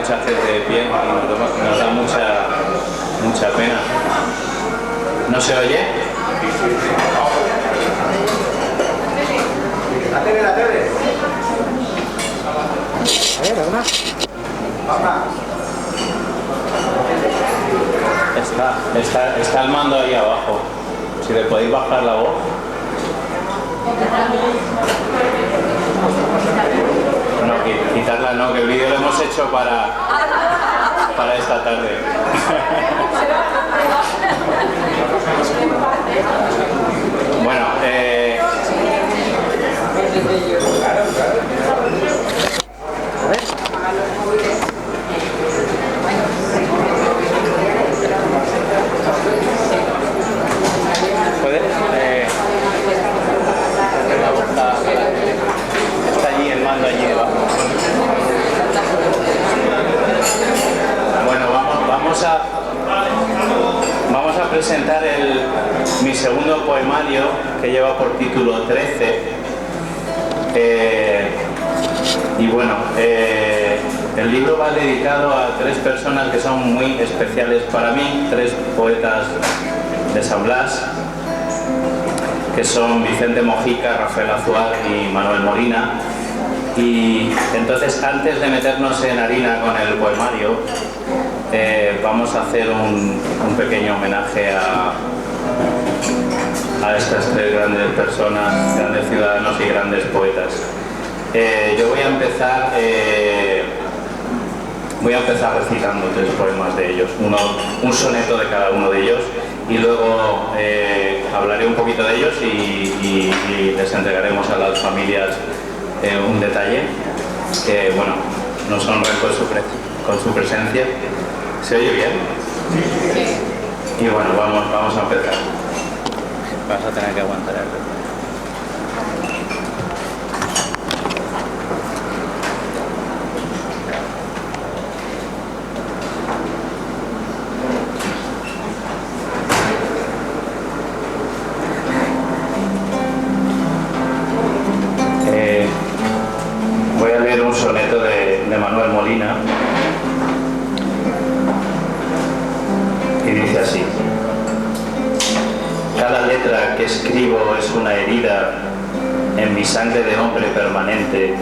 mucha gente de pie y nos da mucha pena. ¿No se oye? La tele. Está el mando ahí abajo. Si le podéis bajar la voz. No, quitarla no, que el vídeo lo hemos hecho para esta tarde. Bueno, ¿puedes? Está allí el mando, allí debajo. Bueno, vamos a presentar mi segundo poemario, que lleva por título 13. Y bueno, el libro va dedicado a 3 personas que son muy especiales para mí, 3 poetas de San Blas, que son Vicente Mojica, Rafael Azuar y Manuel Molina. Y entonces, antes de meternos en harina con el poemario, vamos a hacer un pequeño homenaje a estas 3 grandes personas, grandes ciudadanos y grandes poetas. Yo voy a empezar recitando 3 poemas de ellos, un soneto de cada uno de ellos, y luego hablaré un poquito de ellos y les entregaremos a las familias un detalle que, bueno, nos honren con su presencia. ¿Se oye bien? Sí. Y bueno, vamos a empezar. Vas a tener que aguantar el... Voy a leer un soneto de Manuel Molina y dice así: cada letra que escribo es una herida en mi sangre de hombre permanente.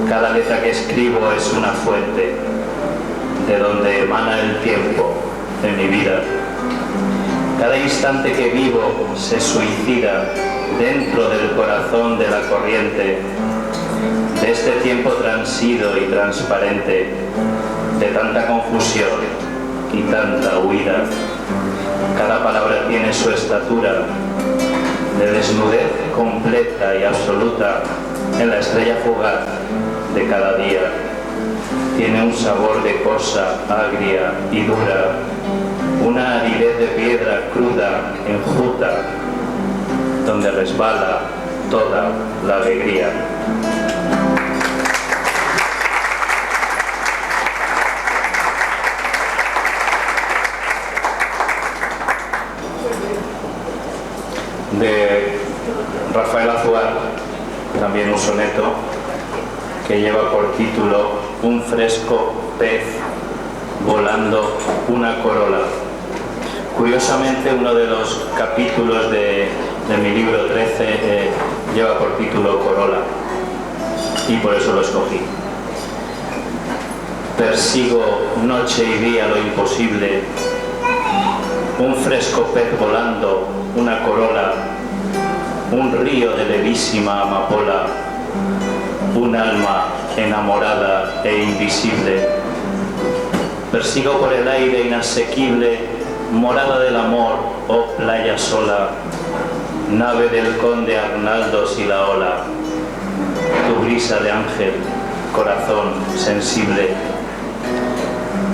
Cada letra que escribo es una fuente de donde emana el tiempo de mi vida. Cada instante que vivo se suicida dentro del corazón de la corriente, de este tiempo transido y transparente, de tanta confusión y tanta huida. Cada palabra tiene su estatura de desnudez completa y absoluta en la estrella fugaz de cada día. Tiene un sabor de cosa agria y dura, una aridez de piedra cruda, enjuta, donde resbala toda la alegría. De Rafael Azuar, también un soneto que lleva por título Un fresco pez volando una corola. Curiosamente, uno de los capítulos de mi libro 13 lleva por título Corola, y por eso lo escogí. Persigo noche y día lo imposible, un fresco pez volando una corola, un río de levísima amapola, un alma enamorada e invisible. Persigo por el aire inasequible, morada del amor, oh playa sola, nave del conde Arnaldo Silaola, tu brisa de ángel, corazón sensible.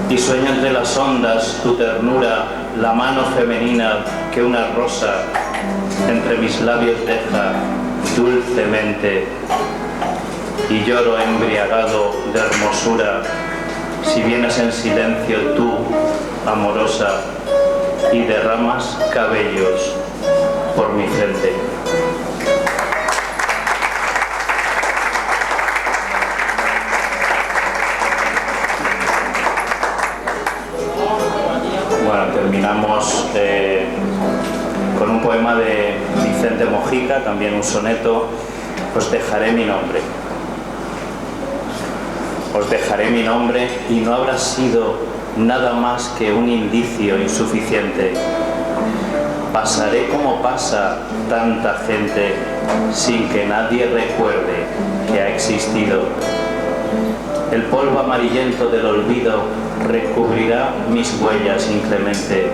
Y sueño entre las ondas tu ternura, la mano femenina que una rosa entre mis labios deja dulcemente, y lloro embriagado de hermosura si vienes en silencio tú, amorosa, y derramas cabellos por mi frente. con un poema de Vicente Mojica, también un soneto. Os dejaré mi nombre. Os dejaré mi nombre y no habrá sido nada más que un indicio insuficiente. Pasaré como pasa tanta gente sin que nadie recuerde que ha existido. El polvo amarillento del olvido recubrirá mis huellas inclemente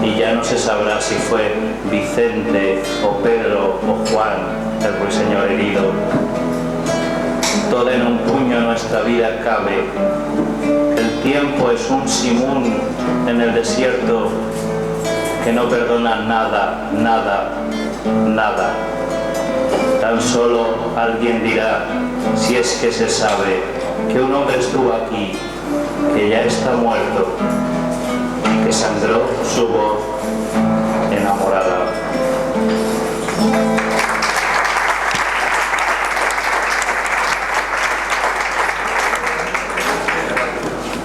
y ya no se sabrá si fue Vicente o Pedro o Juan el ruiseñor herido. Toda en un puño nuestra vida cabe. El tiempo es un simún en el desierto que no perdona nada, nada, nada. Tan solo alguien dirá, si es que se sabe, que un hombre estuvo aquí, que ya está muerto y que sangró su voz enamorada.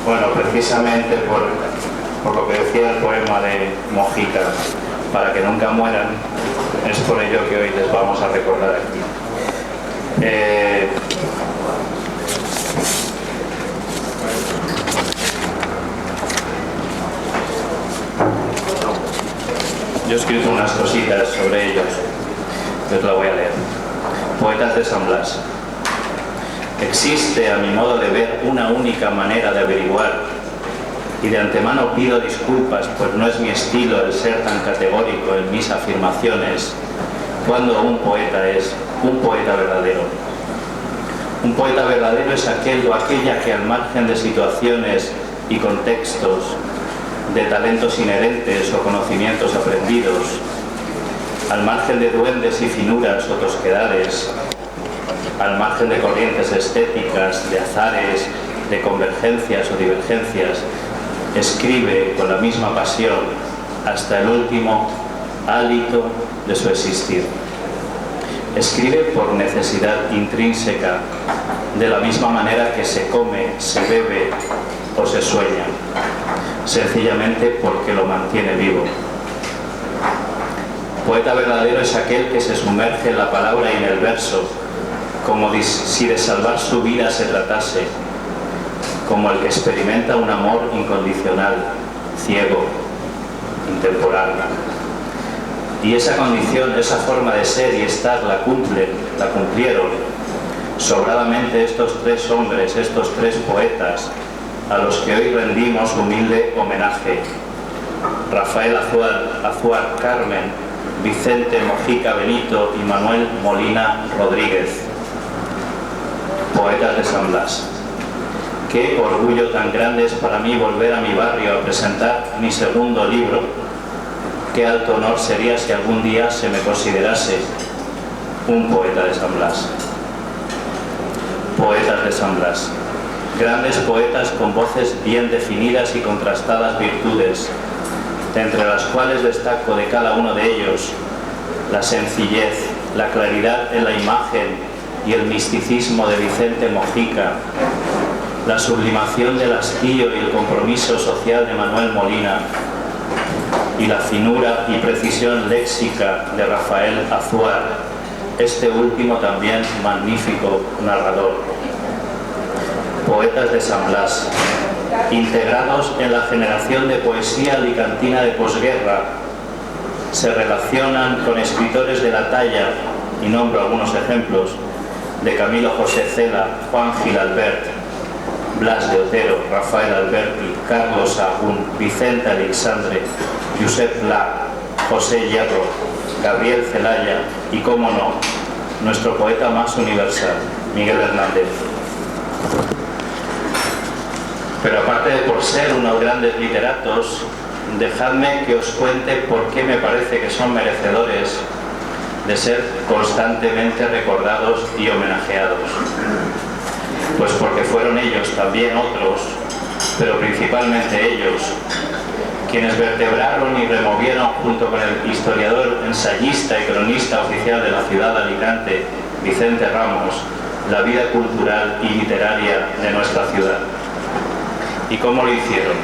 Bueno, precisamente por lo que decía el poema de Mojica, para que nunca mueran, es por ello que hoy les vamos a recordar aquí. Yo he escrito unas cositas sobre ellos, les la voy a leer. Poetas de San Blas. Existe, a mi modo de ver, una única manera de averiguar, y de antemano pido disculpas, pues no es mi estilo el ser tan categórico en mis afirmaciones, cuando un poeta es un poeta verdadero. Un poeta verdadero es aquel o aquella que, al margen de situaciones y contextos, de talentos inherentes o conocimientos aprendidos, al margen de duendes y finuras o tosquedades, al margen de corrientes estéticas, de azares, de convergencias o divergencias, escribe con la misma pasión hasta el último hálito de su existir. Escribe por necesidad intrínseca, de la misma manera que se come, se bebe o se sueña, sencillamente porque lo mantiene vivo. Poeta verdadero es aquel que se sumerge en la palabra y en el verso, como si de salvar su vida se tratase, como el que experimenta un amor incondicional, ciego, intemporal. Y esa condición, esa forma de ser y estar la cumplieron sobradamente estos tres hombres, estos tres poetas, a los que hoy rendimos humilde homenaje. Rafael Azuar Carmen, Vicente Mojica Benito y Manuel Molina Rodríguez. Poetas de San Blas. Qué orgullo tan grande es para mí volver a mi barrio a presentar mi segundo libro. Qué alto honor sería si algún día se me considerase un poeta de San Blas. Poetas de San Blas. Grandes poetas con voces bien definidas y contrastadas virtudes, entre las cuales destaco de cada uno de ellos la sencillez, la claridad en la imagen y el misticismo de Vicente Mojica, la sublimación del hastío y el compromiso social de Manuel Molina, y la finura y precisión léxica de Rafael Azuar, este último también magnífico narrador. Poetas de San Blas, integrados en la generación de poesía alicantina de posguerra, se relacionan con escritores de la talla, y nombro algunos ejemplos, de Camilo José Cela, Juan Gil Albert, Blas de Otero, Rafael Alberti, Carlos Sahagún, Vicente Alexandre, Josep Pla, José Hierro, Gabriel Celaya y, cómo no, nuestro poeta más universal, Miguel Hernández. Pero aparte de por ser unos grandes literatos, dejadme que os cuente por qué me parece que son merecedores de ser constantemente recordados y homenajeados. Pues porque fueron ellos, también otros, pero principalmente ellos, quienes vertebraron y removieron junto con el historiador, ensayista y cronista oficial de la ciudad de Alicante, Vicente Ramos, la vida cultural y literaria de nuestra ciudad. ¿Y cómo lo hicieron?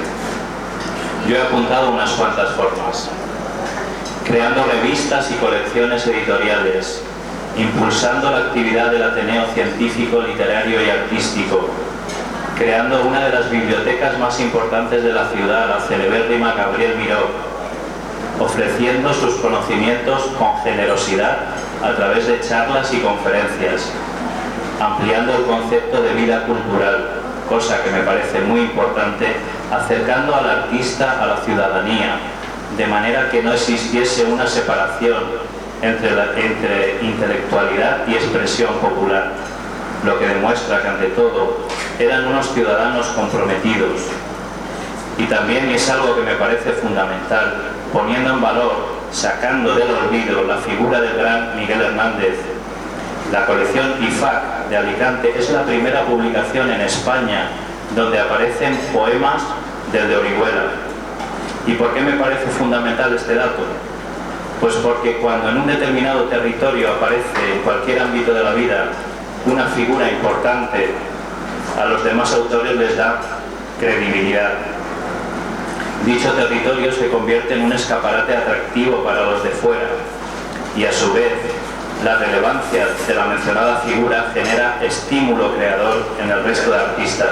Yo he apuntado unas cuantas formas. Creando revistas y colecciones editoriales, impulsando la actividad del Ateneo científico, literario y artístico, creando una de las bibliotecas más importantes de la ciudad, la celebérrima Gabriel Miró, ofreciendo sus conocimientos con generosidad a través de charlas y conferencias, ampliando el concepto de vida cultural, cosa que me parece muy importante, acercando al artista a la ciudadanía, de manera que no existiese una separación entre intelectualidad y expresión popular, lo que demuestra que ante todo eran unos ciudadanos comprometidos. Y también es algo que me parece fundamental, poniendo en valor, sacando del olvido la figura del gran Miguel Hernández. La colección IFAC de Alicante es la primera publicación en España donde aparecen poemas del de Orihuela. ¿Y por qué me parece fundamental este dato? Pues porque cuando en un determinado territorio aparece en cualquier ámbito de la vida una figura importante, a los demás autores les da credibilidad. Dicho territorio se convierte en un escaparate atractivo para los de fuera y a su vez la relevancia de la mencionada figura genera estímulo creador en el resto de artistas.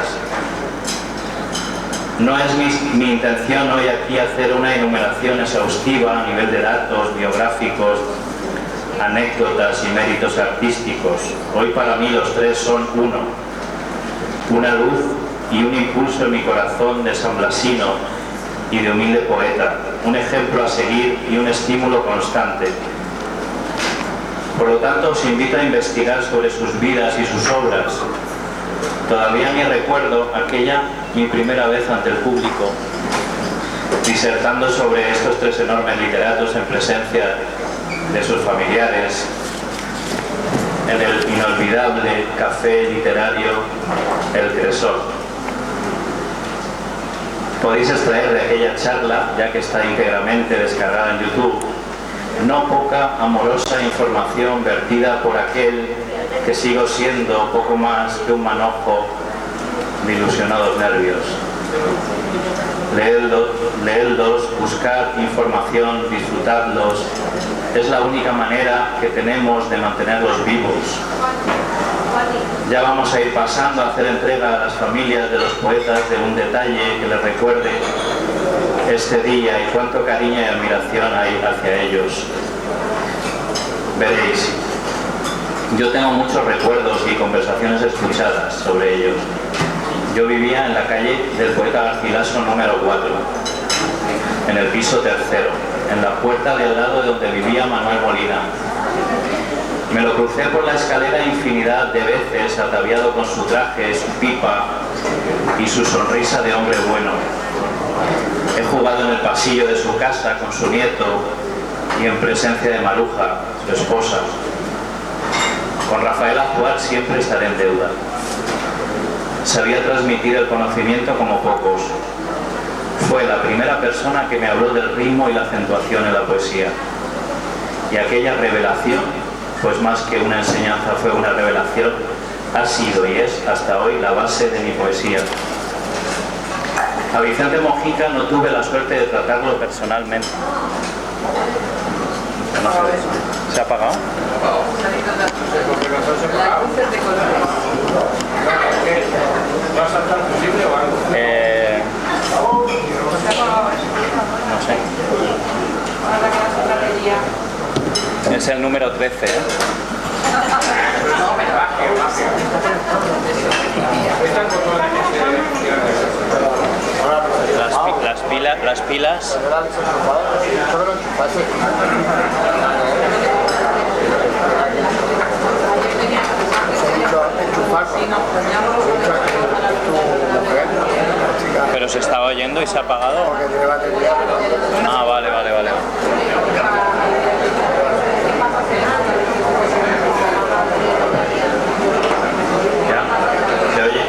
No es mi intención hoy aquí hacer una enumeración exhaustiva a nivel de datos biográficos, anécdotas y méritos artísticos. Hoy para mí los tres son uno, una luz y un impulso en mi corazón de sanblasino y de humilde poeta, un ejemplo a seguir y un estímulo constante. Por lo tanto, os invito a investigar sobre sus vidas y sus obras. Todavía ni recuerdo aquella mi primera vez ante el público, disertando sobre estos tres enormes literatos en presencia de sus familiares, en el inolvidable café literario El Cresol. Podéis extraer de aquella charla, ya que está íntegramente descargada en YouTube, no poca amorosa información vertida por aquel que sigo siendo poco más que un manojo de ilusionados nervios. Leedlos, buscar información, disfrutadlos. Es la única manera que tenemos de mantenerlos vivos. Ya vamos a ir pasando a hacer entrega a las familias de los poetas de un detalle que les recuerde este día y cuánto cariño y admiración hay hacia ellos. Veréis, yo tengo muchos recuerdos y conversaciones escuchadas sobre ellos. Yo vivía en la calle del poeta Garcilaso número 4, en el piso tercero, en la puerta de al lado de donde vivía Manuel Molina. Me lo crucé por la escalera infinidad de veces, ataviado con su traje, su pipa y su sonrisa de hombre bueno. He jugado en el pasillo de su casa con su nieto y en presencia de Maruja, su esposa. Con Rafael Azuar siempre estaré en deuda. Sabía transmitir el conocimiento como pocos. Fue la primera persona que me habló del ritmo y la acentuación en la poesía. Y aquella revelación, pues más que una enseñanza fue una revelación, ha sido y es hasta hoy la base de mi poesía. A Vicente Mojica no tuve la suerte de tratarlo personalmente. No sé, ¿se ha apagado? No sé. Es el número 13, ¿eh? Las pilas. Pero se estaba oyendo y se ha apagado. Ah, vale. ¿Ya? ¿Se oye?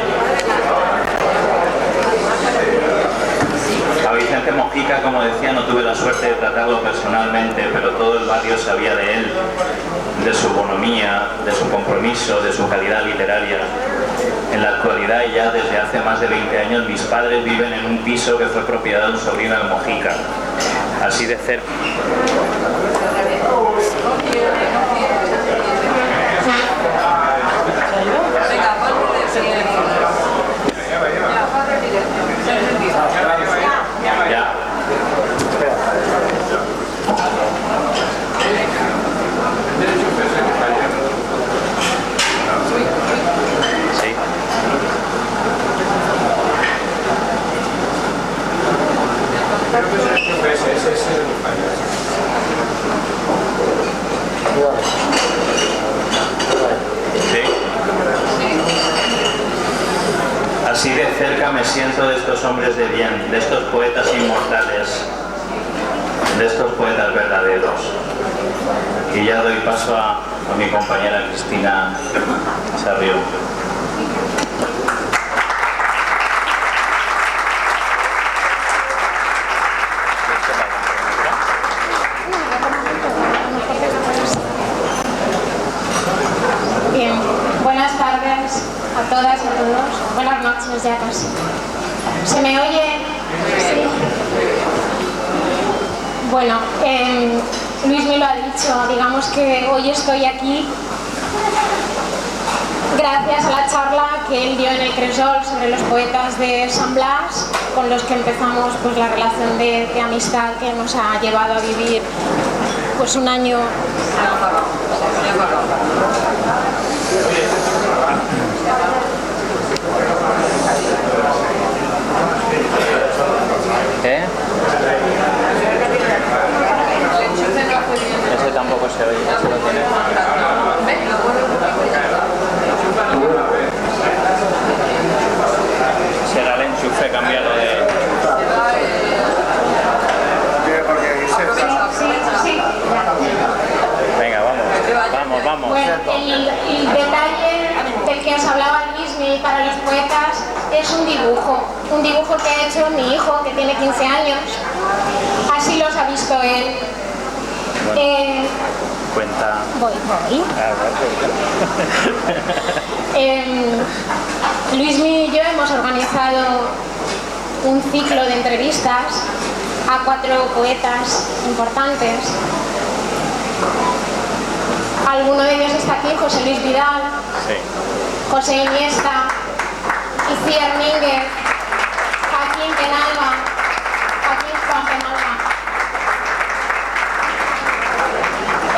A Vicente Mojica, como decía, no tuve la suerte de tratarlo personalmente, pero todo el barrio sabía de él, de su bonomía, de su compromiso, de su calidad literaria. En la actualidad, y ya desde hace más de 20 años, mis padres viven en un piso que fue propiedad de un sobrino de Mojica. Así de cerca. Ya. Sí. Así de cerca me siento de estos hombres de bien, de estos poetas inmortales, de estos poetas verdaderos. Y ya doy paso a mi compañera Cristina Sarrió. Bien, buenas tardes a todas y a todos. Buenas noches ya casi. ¿Se me oye? Sí. Bueno, Luis me lo ha dicho. Digamos que hoy estoy aquí gracias a la charla que él dio en el Cresol sobre los poetas de San Blas, con los que empezamos pues la relación de amistad que nos ha llevado a vivir pues un año. ¿Qué? Ese tampoco se oye, ese lo tiene. Será el enchufe, cambiarlo de... Venga, vamos. Bueno, el detalle del que os hablaba Luis para los poetas es un dibujo que ha hecho mi hijo, que tiene 15 años. Así los ha visto él. Cuenta. Voy. Luismi y yo hemos organizado un ciclo de entrevistas a 4 poetas importantes. Alguno de ellos está aquí, José Luis Vidal, Sí. José Iniesta, Iciar Mínguez, Joaquín Penalba, Juan Penalba.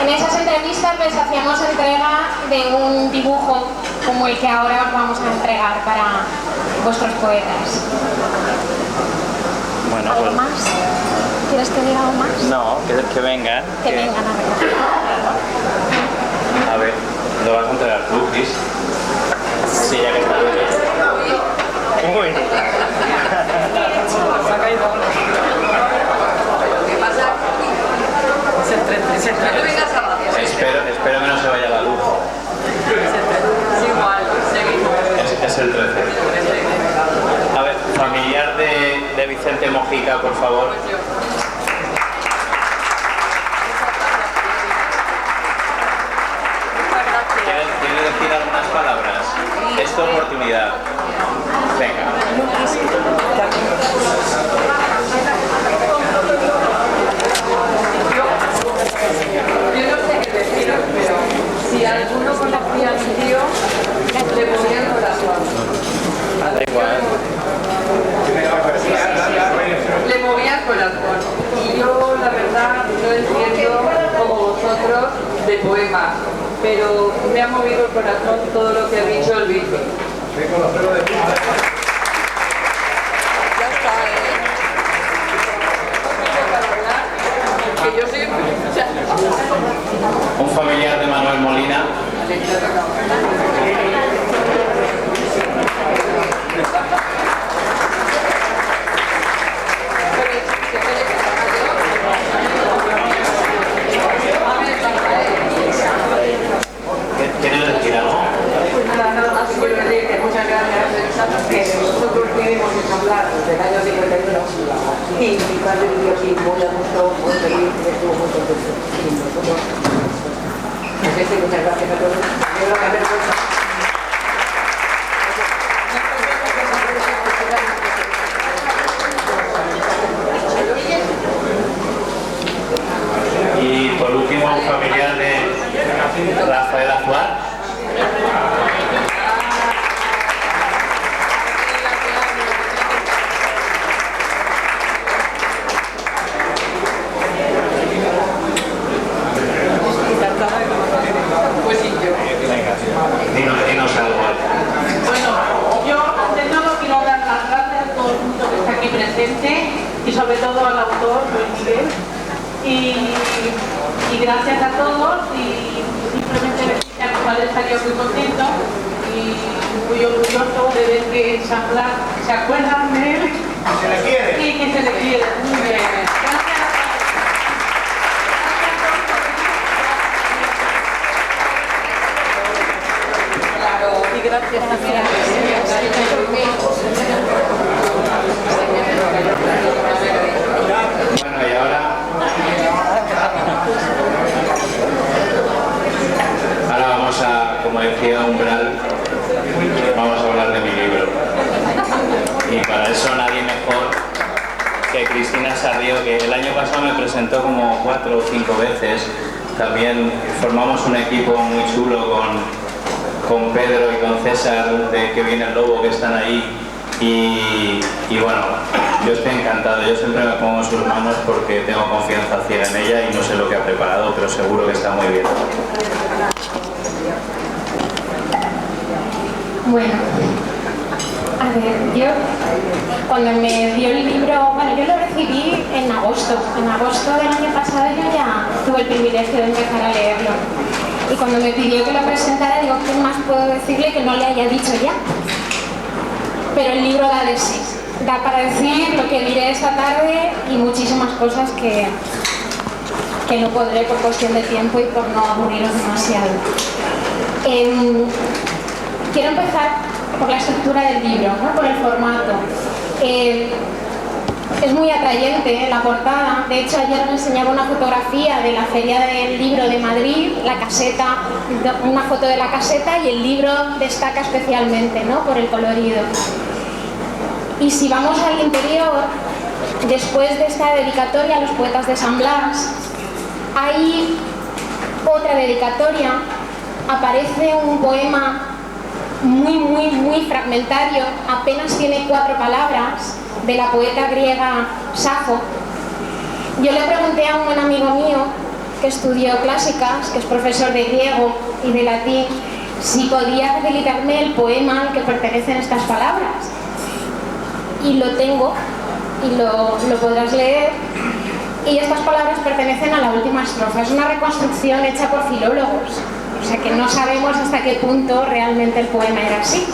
En esas entrevistas les hacíamos entrega de un dibujo como el que ahora os vamos a entregar para vuestros poetas. Bueno, ¿Algo pues... más? ¿Quieres que diga algo más? No, que vengan. Que vengan a recoger. A ver, ¿lo vas a entregar tú, Cris? Sí, ya que está. Uy. Se ha caído. ¿Qué pasa? Es el 30. No vengas abajo. Espero que no se vaya la luz. Es igual, seguimos. Es el 13. A ver, familiar de Vicente Mojica, por favor. ¿Quiere decir algunas palabras? Es tu oportunidad. Venga. Yo no sé qué deciros, pero si alguno conocía a mi tío, le movía el corazón. Da igual. Le movía el corazón. Y yo, la verdad, no entiendo como vosotros de poemas, pero me ha movido el corazón todo lo que ha dicho el Luis. Ya está, que yo soy... Un familiar de Manuel Molina. ¿Quieres decir algo? Pues nada más quiero decir que muchas gracias, que nosotros vivimos en San Blas desde el año 51 y mi padre vivió aquí muy a gusto, muy feliz, y estuvo muy contento. Y nosotros, así que muchas gracias a todos. Yo lo que me vergüenza. sobre todo al autor, Luis Miguel. Y gracias a todos y simplemente decir que al cual estaría muy contento y muy orgulloso de ver que ensamblar se acuerdan de él Se le quiere. y que se le quiere. Muy bien. Y gracias también Bueno, y ahora vamos a, como decía Umbral, vamos a hablar de mi libro. Y para eso nadie mejor que Cristina Sarrio, que el año pasado me presentó como 4 o 5 veces. También formamos un equipo muy chulo con Pedro y con César de Que Viene el Lobo, que están ahí. Y bueno, yo estoy encantado, yo siempre me pongo en sus manos porque tengo confianza ciega en ella y no sé lo que ha preparado, pero seguro que está muy bien. Bueno, a ver, yo cuando me dio el libro, bueno, yo lo recibí en agosto del año pasado yo ya tuve el privilegio de empezar a leerlo. Y cuando me pidió que lo presentara, digo, ¿qué más puedo decirle que no le haya dicho ya? Pero el libro da de sí, da para decir lo que diré esta tarde y muchísimas cosas que no podré por cuestión de tiempo y por no aburriros demasiado. Quiero empezar por la estructura del libro, ¿no? Por el formato. Es muy atrayente la portada. De hecho, ayer me enseñaba una fotografía de la Feria del Libro de Madrid, la caseta, una foto de la caseta, y el libro destaca especialmente, ¿no? Por el colorido. Y si vamos al interior, después de esta dedicatoria a los poetas de San Blas, hay otra dedicatoria. Aparece un poema muy fragmentario, apenas tiene 4 palabras, de la poeta griega Safo. Yo le pregunté a un buen amigo mío que estudió clásicas, que es profesor de griego y de latín, si podía facilitarme el poema al que pertenecen estas palabras. Y lo tengo, y lo podrás leer. Y estas palabras pertenecen a la última estrofa. Es una reconstrucción hecha por filólogos, o sea que no sabemos hasta qué punto realmente el poema era así.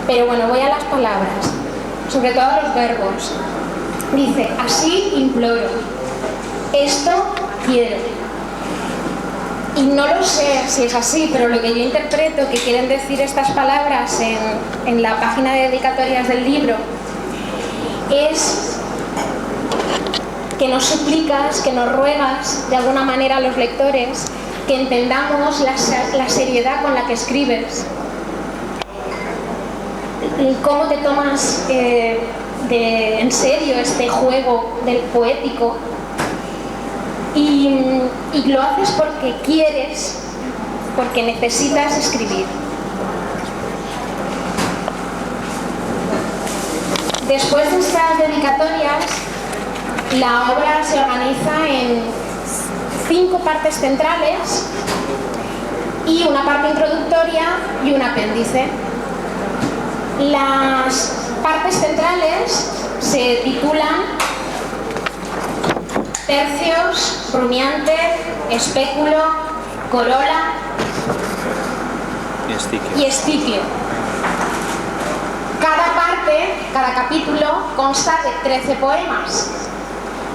Pero bueno, voy a las palabras, sobre todo a los verbos. Dice, así imploro, esto quiero. Y no lo sé si es así, pero lo que yo interpreto que quieren decir estas palabras en la página de dedicatorias del libro es que nos suplicas, que nos ruegas de alguna manera a los lectores que entendamos la seriedad con la que escribes, cómo te tomas en serio este juego del poético, y lo haces porque quieres, porque necesitas escribir. Después de estas dedicatorias, la obra se organiza en 5 partes centrales y una parte introductoria y un apéndice. Las partes centrales se titulan tercios, rumiante, espéculo, corola y estiquio. Cada capítulo consta de 13 poemas.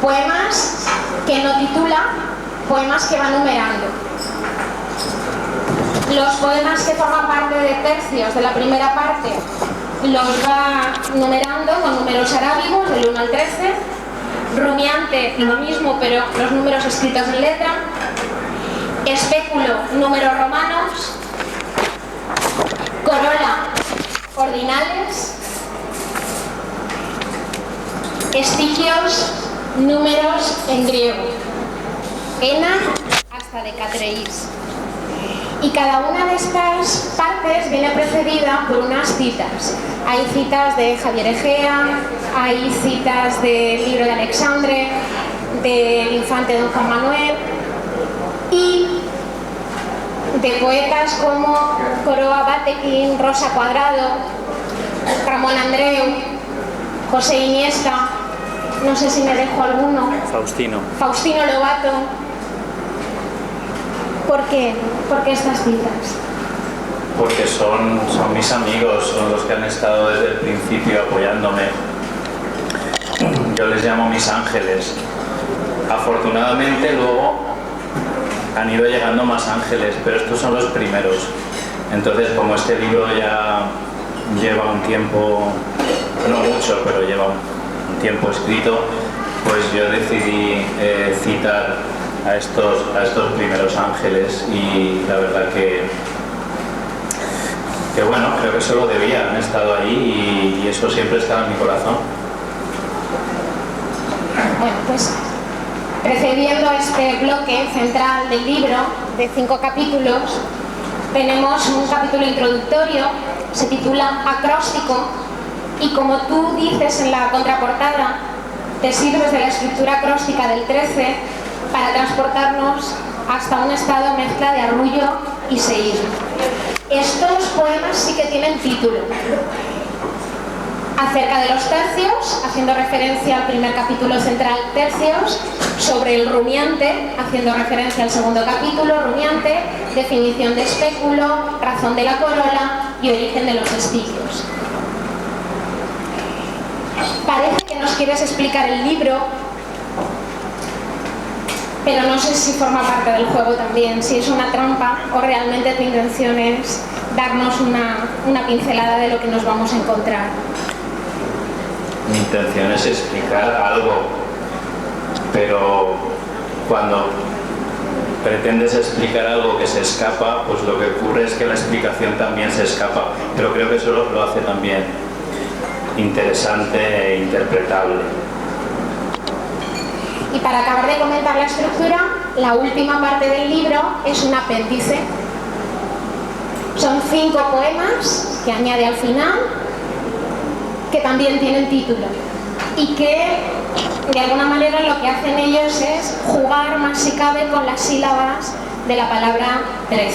Poemas que no titula, poemas que va numerando. Los poemas que forman parte de tercios de la primera parte los va numerando con números arábigos del 1 al 13. Rumiante, lo mismo, pero los números escritos en letra. Espéculo, números romanos. Corola, ordinales. Estiquios, números en griego. Ena hasta Decatreís. Y cada una de estas partes viene precedida por unas citas. Hay citas de Javier Egea, hay citas del libro de Alexandre, del infante don Juan Manuel, y de poetas como Coroa Batekin, Rosa Cuadrado, Ramón Andreu, José Iniesta, no sé si me dejo alguno. Faustino. Faustino Lobato. ¿Por qué? ¿Por qué estas citas? Porque son mis amigos, son los que han estado desde el principio apoyándome. Yo les llamo mis ángeles. Afortunadamente luego han ido llegando más ángeles, pero estos son los primeros. Entonces, como este libro ya lleva un tiempo, no mucho, pero lleva un tiempo escrito, pues yo decidí citar a estos primeros ángeles, y la verdad que bueno, creo que eso lo debía, han estado ahí y eso siempre está en mi corazón. Bueno, pues precediendo este bloque central del libro de 5 capítulos, tenemos un capítulo introductorio, se titula Acróstico, y como tú dices en la contraportada, te sirves de la estructura acróstica del 13 para transportarnos hasta un estado mezcla de arrullo y seísmo. Estos poemas sí que tienen título. Acerca de los tercios, haciendo referencia al primer capítulo central, Tercios. Sobre el rumiante, haciendo referencia al segundo capítulo, Rumiante. Definición de espéculo, razón de la corola y origen de los estigos. Parece que nos quieres explicar el libro, pero no sé si forma parte del juego también, si es una trampa o realmente tu intención es darnos una pincelada de lo que nos vamos a encontrar. Mi intención es explicar algo, pero cuando pretendes explicar algo que se escapa, pues lo que ocurre es que la explicación también se escapa, pero creo que eso lo hace también interesante e interpretable. Y para acabar de comentar la estructura, la última parte del libro es un apéndice. Son 5 poemas que añade al final, que también tienen título y que de alguna manera lo que hacen ellos es jugar más si cabe con las sílabas de la palabra 13.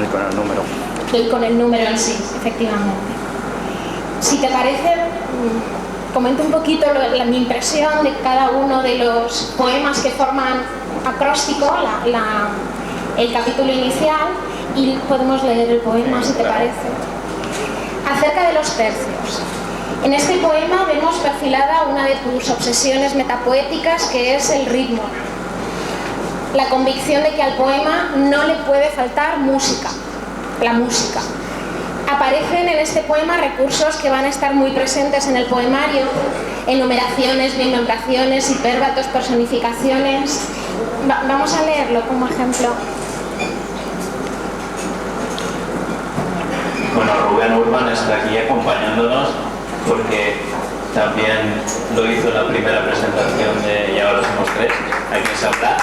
Y con el número. Y con el número en sí, efectivamente. Si te parece, comento un poquito mi impresión de cada uno de los poemas que forman acróstico, el capítulo inicial, y podemos leer el poema, si te parece. Acerca de los tercios. En este poema vemos perfilada una de tus obsesiones metapoéticas, que es el ritmo. La convicción de que al poema no le puede faltar música, la música. Aparecen en este poema recursos que van a estar muy presentes en el poemario: enumeraciones, bimembraciones, hipérbatos, personificaciones. Vamos a leerlo como ejemplo. Bueno, Rubén Urban está aquí acompañándonos porque también lo hizo en la primera presentación de Y ahora somos 3, aquí en Sablá.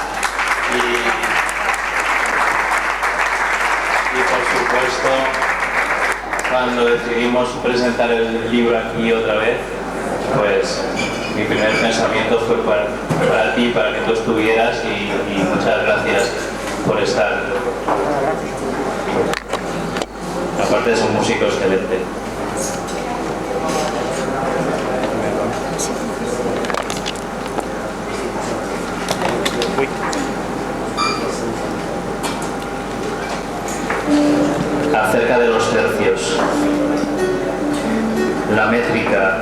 Y por supuesto, cuando decidimos presentar el libro aquí otra vez, pues mi primer pensamiento fue para ti, para que tú estuvieras, y muchas gracias por estar. Aparte es un músico excelente. Acerca de los tercios. La métrica,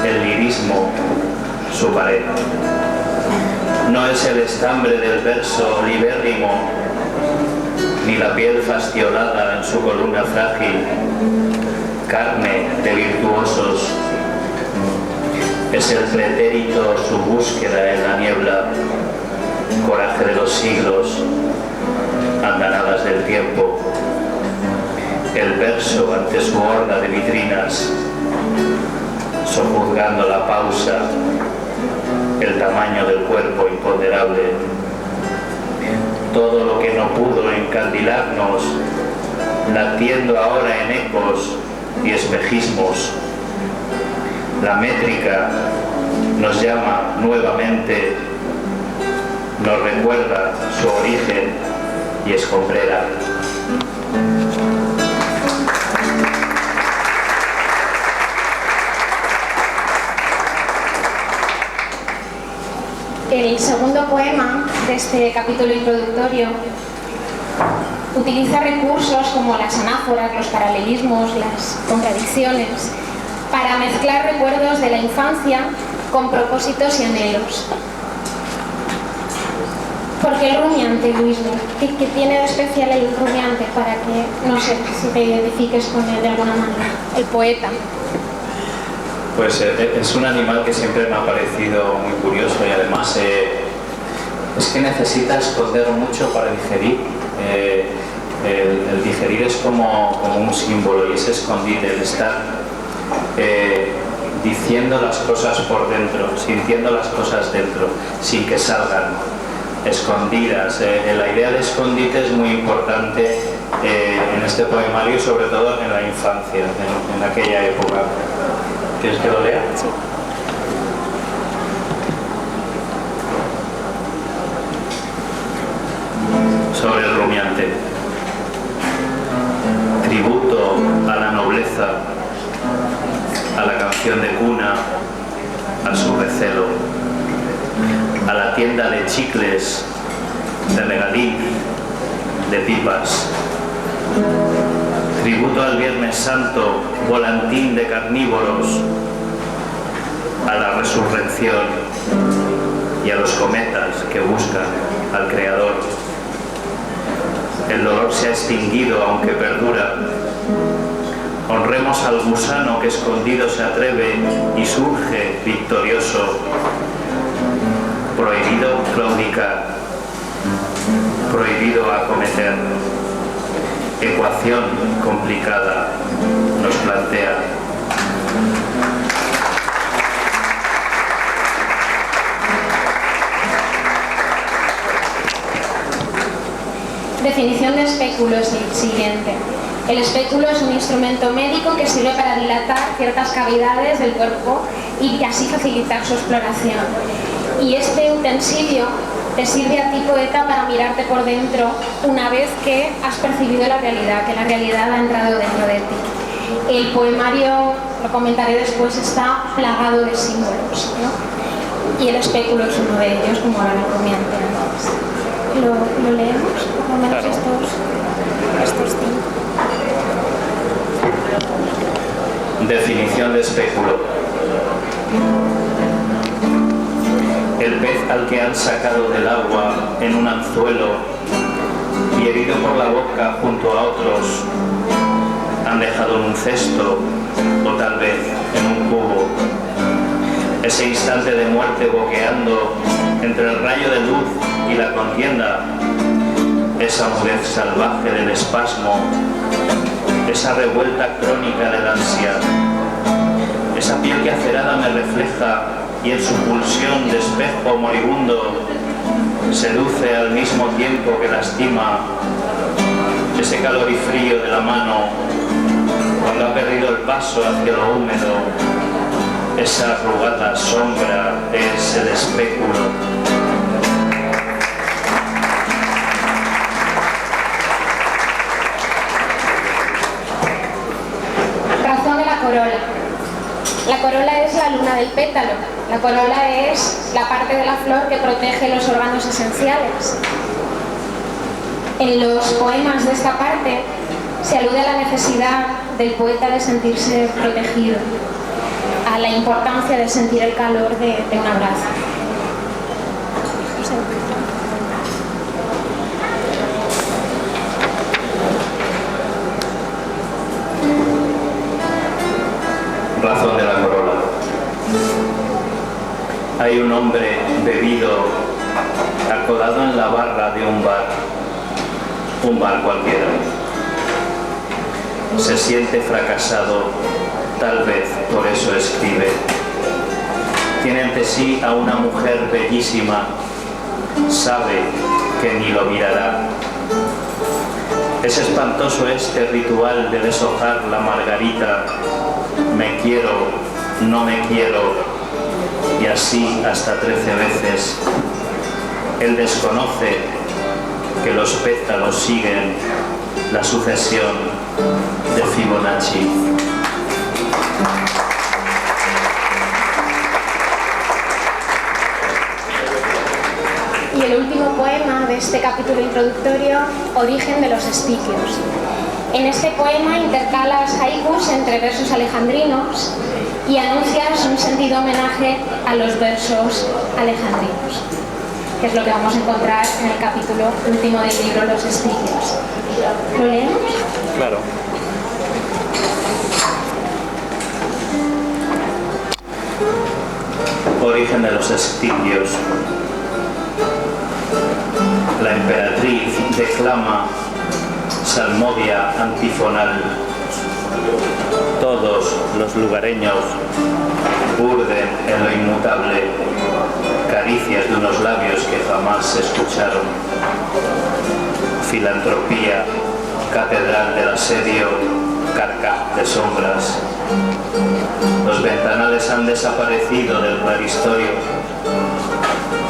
el lirismo, su pared. No es el estambre del verso libérrimo, ni la piel fastiolada en su columna frágil, carne de virtuosos. Es el pretérito su búsqueda en la niebla, coraje de los siglos, andanadas del tiempo. El verso ante su horda de vitrinas, sojuzgando la pausa, el tamaño del cuerpo imponderable. Todo lo que no pudo encandilarnos, latiendo ahora en ecos y espejismos. La métrica nos llama nuevamente, nos recuerda su origen y escombrera. El segundo poema de este capítulo introductorio utiliza recursos como las anáforas, los paralelismos, las contradicciones, para mezclar recuerdos de la infancia con propósitos y anhelos. ¿Por qué el rumiante, Luismi? ¿Qué tiene de especial el rumiante para que, no sé, si te identifiques con él de alguna manera? El poeta. Pues es un animal que siempre me ha parecido muy curioso y además es que necesita esconder mucho para digerir. El digerir es como un símbolo y es escondite, el estar diciendo las cosas por dentro, sintiendo las cosas dentro, sin que salgan, escondidas. La idea de escondite es muy importante en este poemario, sobre todo en la infancia, en aquella época. ¿Quieres que lo lea? Sí. Sobre el rumiante. Tributo a la nobleza, a la canción de cuna, a su recelo, a la tienda de chicles, de regaliz, de pipas. Tributo al Viernes Santo, volantín de carnívoros, a la resurrección y a los cometas que buscan al Creador. El dolor se ha extinguido, aunque perdura. Honremos al gusano que escondido se atreve y surge victorioso. Prohibido claudicar, prohibido acometer. Ecuación complicada nos plantea. Definición de espéculo es el siguiente. El espéculo es un instrumento médico que sirve para dilatar ciertas cavidades del cuerpo y así facilitar su exploración. Y este utensilio te sirve a ti, poeta, para mirarte por dentro una vez que has percibido la realidad, que la realidad ha entrado dentro de ti. El poemario, lo comentaré después, está plagado de símbolos, ¿no? Y el espéculo es uno de ellos, como ahora lo rumiante antes. ¿Lo leemos? Por lo menos Claro. estos 5. Definición de espéculo. El pez al que han sacado del agua en un anzuelo y herido por la boca junto a otros, han dejado en un cesto o tal vez en un cubo. Ese instante de muerte boqueando entre el rayo de luz y la contienda, esa mudez salvaje del espasmo, esa revuelta crónica del ansia, esa piel que acerada me refleja y en su pulsión de espejo moribundo seduce al mismo tiempo que lastima, ese calor y frío de la mano cuando ha perdido el paso hacia lo húmedo, esa arrugada sombra es el espéculo. Razón de la corola. La corola es la luna del pétalo. La corola es la parte de la flor que protege los órganos esenciales. En los poemas de esta parte se alude a la necesidad del poeta de sentirse protegido, a la importancia de sentir el calor de un abrazo. Razón de la corola. Hay un hombre bebido, acodado en la barra de un bar cualquiera. Se siente fracasado, tal vez por eso escribe. Tiene ante sí a una mujer bellísima, sabe que ni lo mirará. Es espantoso este ritual de deshojar la margarita. Me quiero, no me quiero, y así hasta 13 veces. Él desconoce que los pétalos siguen la sucesión de Fibonacci. y el último poema de este capítulo introductorio, Origen de los Estiquios. En este poema intercalas haikus entre versos alejandrinos y anuncias un sentido homenaje a los versos alejandrinos, que es lo que vamos a encontrar en el capítulo último del libro Los Estiquios. ¿Lo leemos? Claro. Origen de los Estiquios. La emperatriz declama salmodia antifonal. Todos los lugareños urden en lo inmutable caricias de unos labios que jamás se escucharon. Filantropía, catedral del asedio, carcaj de sombras. Los ventanales han desaparecido del claristorio.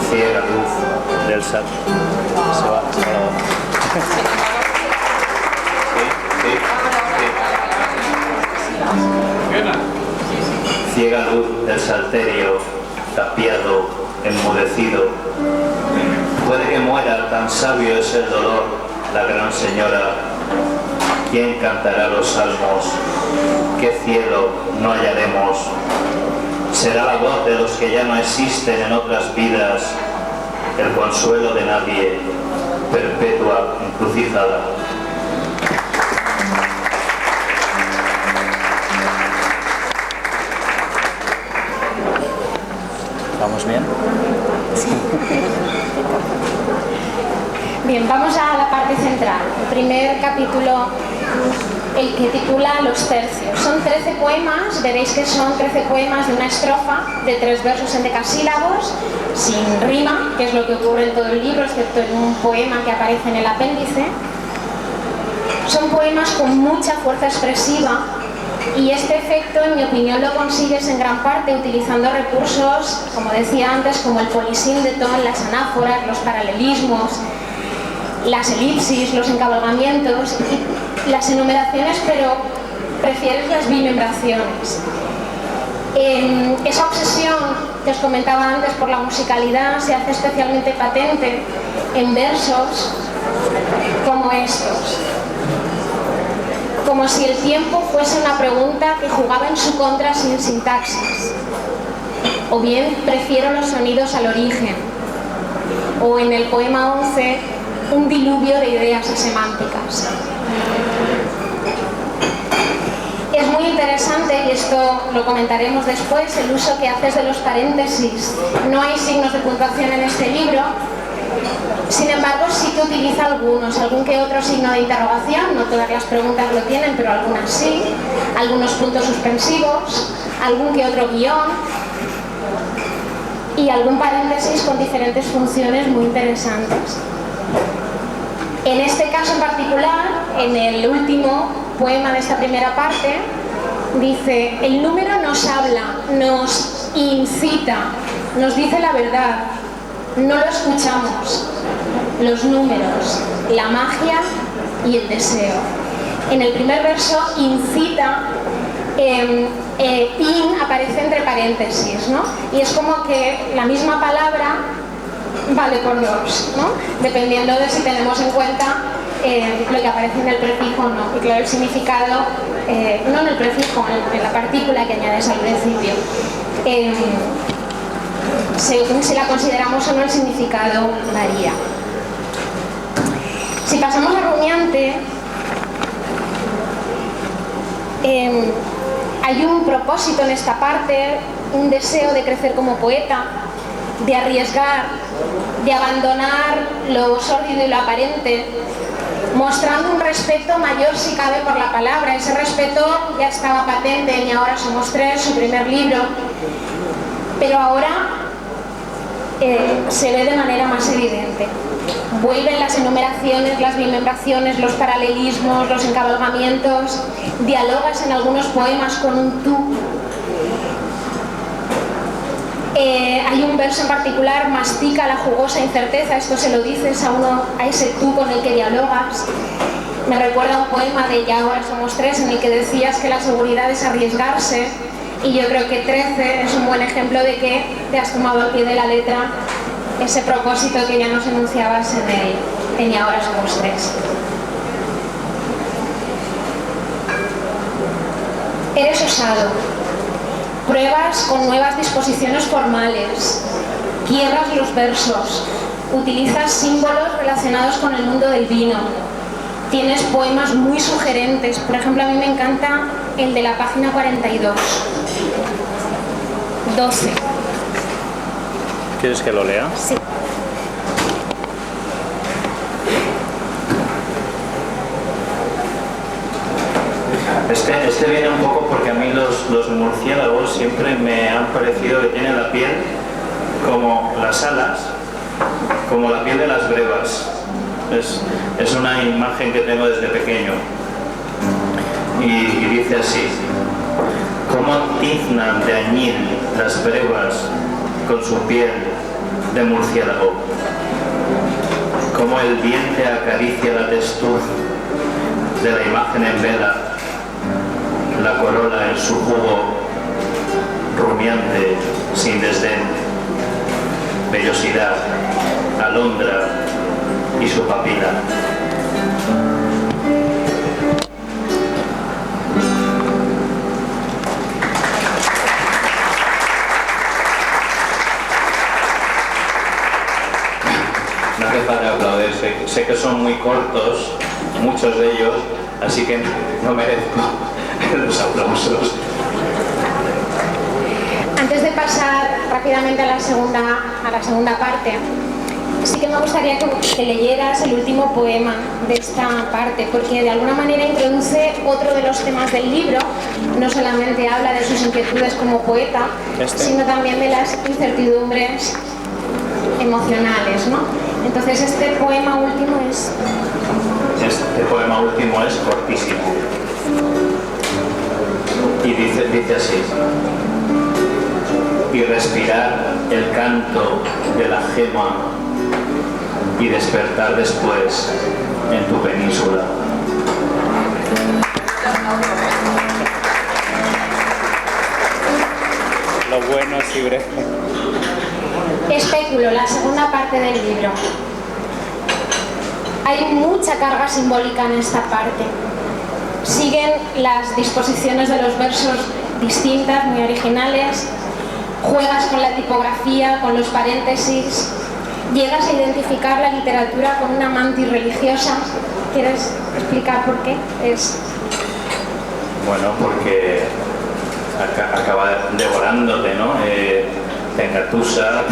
Ciega luz del sat. Se va. Ciega luz del salterio, tapiado, enmudecido. Puede que muera, tan sabio es el dolor, la gran señora. ¿Quién cantará los salmos? ¿Qué cielo no hallaremos? Será la voz de los que ya no existen en otras vidas, el consuelo de nadie, perpetua encrucijada. ¿Vamos bien? Sí. Bien, vamos a la parte central. El primer capítulo, el que titula Los tercios. Son 13 poemas, veréis que son 13 poemas de una estrofa de 3 versos en decasílabos, sin rima, que es lo que ocurre en todo el libro, excepto en un poema que aparece en el apéndice. Son poemas con mucha fuerza expresiva y este efecto, en mi opinión, lo consigues en gran parte utilizando recursos, como decía antes, como el polisíndeton, las anáforas, los paralelismos, las elipsis, los encabalgamientos y las enumeraciones, pero prefieres las bimembraciones. Esa obsesión que os comentaba antes por la musicalidad se hace especialmente patente en versos como estos. Como si el tiempo fuese una pregunta que jugaba en su contra sin sintaxis. O bien, prefiero los sonidos al origen. O en el poema 11, un diluvio de ideas asemánticas. Es muy interesante, y esto lo comentaremos después, el uso que haces de los paréntesis. No hay signos de puntuación en este libro. Sin embargo, sí que utiliza algún que otro signo de interrogación, no todas las preguntas lo tienen, pero algunas sí, algunos puntos suspensivos, algún que otro guión y algún paréntesis con diferentes funciones muy interesantes. En este caso en particular, en el último poema de esta primera parte, dice: el número nos habla, nos incita, nos dice la verdad. No lo escuchamos, los números, la magia y el deseo. En el primer verso, incita, in aparece entre paréntesis, ¿no? Y es como que la misma palabra vale por dos, ¿no? Dependiendo de si tenemos en cuenta lo que aparece en el prefijo o no. Y claro, el significado, no en el prefijo, en la partícula que añades al principio. Según si la consideramos o no, el significado varía. Si pasamos a rumiante, hay un propósito en esta parte, un deseo de crecer como poeta, de arriesgar, de abandonar lo sórdido y lo aparente, mostrando un respeto mayor si cabe por la palabra. Ese respeto ya estaba patente en Y ahora somos tres, su primer libro, pero ahora se ve de manera más evidente. Vuelven las enumeraciones, las bimembraciones, los paralelismos, los encabalgamientos, dialogas en algunos poemas con un tú. Hay un verso en particular, mastica la jugosa incerteza, esto se lo dices a ese tú con el que dialogas. Me recuerda un poema de Ya ahora somos tres, en el que decías que la seguridad es arriesgarse, y yo creo que 13 es un buen ejemplo de que te has tomado al pie de la letra ese propósito que ya nos enunciabas en el "Y ahora somos tres". Eres osado. Pruebas con nuevas disposiciones formales. Quiebras los versos. Utilizas símbolos relacionados con el mundo del vino. Tienes poemas muy sugerentes. Por ejemplo, a mí me encanta el de la página 42. 12. ¿Quieres que lo lea? Sí. Este viene un poco porque a mí los murciélagos siempre me han parecido que tienen la piel como las alas, como la piel de las brevas. Es una imagen que tengo desde pequeño. Y dice así: cómo tiznan de añil las brevas con su piel de murciélago, cómo el diente acaricia la textura de la imagen en vela, la corola en su jugo rumiante sin desdén, vellosidad, alondra y su papila. No hace falta aplaudir, sé que son muy cortos, muchos de ellos, así que no merezco los aplausos. Antes de pasar rápidamente a la segunda parte, sí que me gustaría que leyeras el último poema de esta parte, porque de alguna manera introduce otro de los temas del libro. No solamente habla de sus inquietudes como poeta, sino también de las incertidumbres emocionales, ¿no? Entonces este poema último es cortísimo y dice así: y respirar el canto de la gema y despertar después en tu península. Lo bueno es libre. Espéculo, la segunda parte del libro. Hay mucha carga simbólica en esta parte. Siguen las disposiciones de los versos distintas, muy originales. Juegas con la tipografía, con los paréntesis. Llegas a identificar la literatura con una mantis religiosa. ¿Quieres explicar por qué? Bueno, porque acaba devorándote, ¿no? Te engatusa,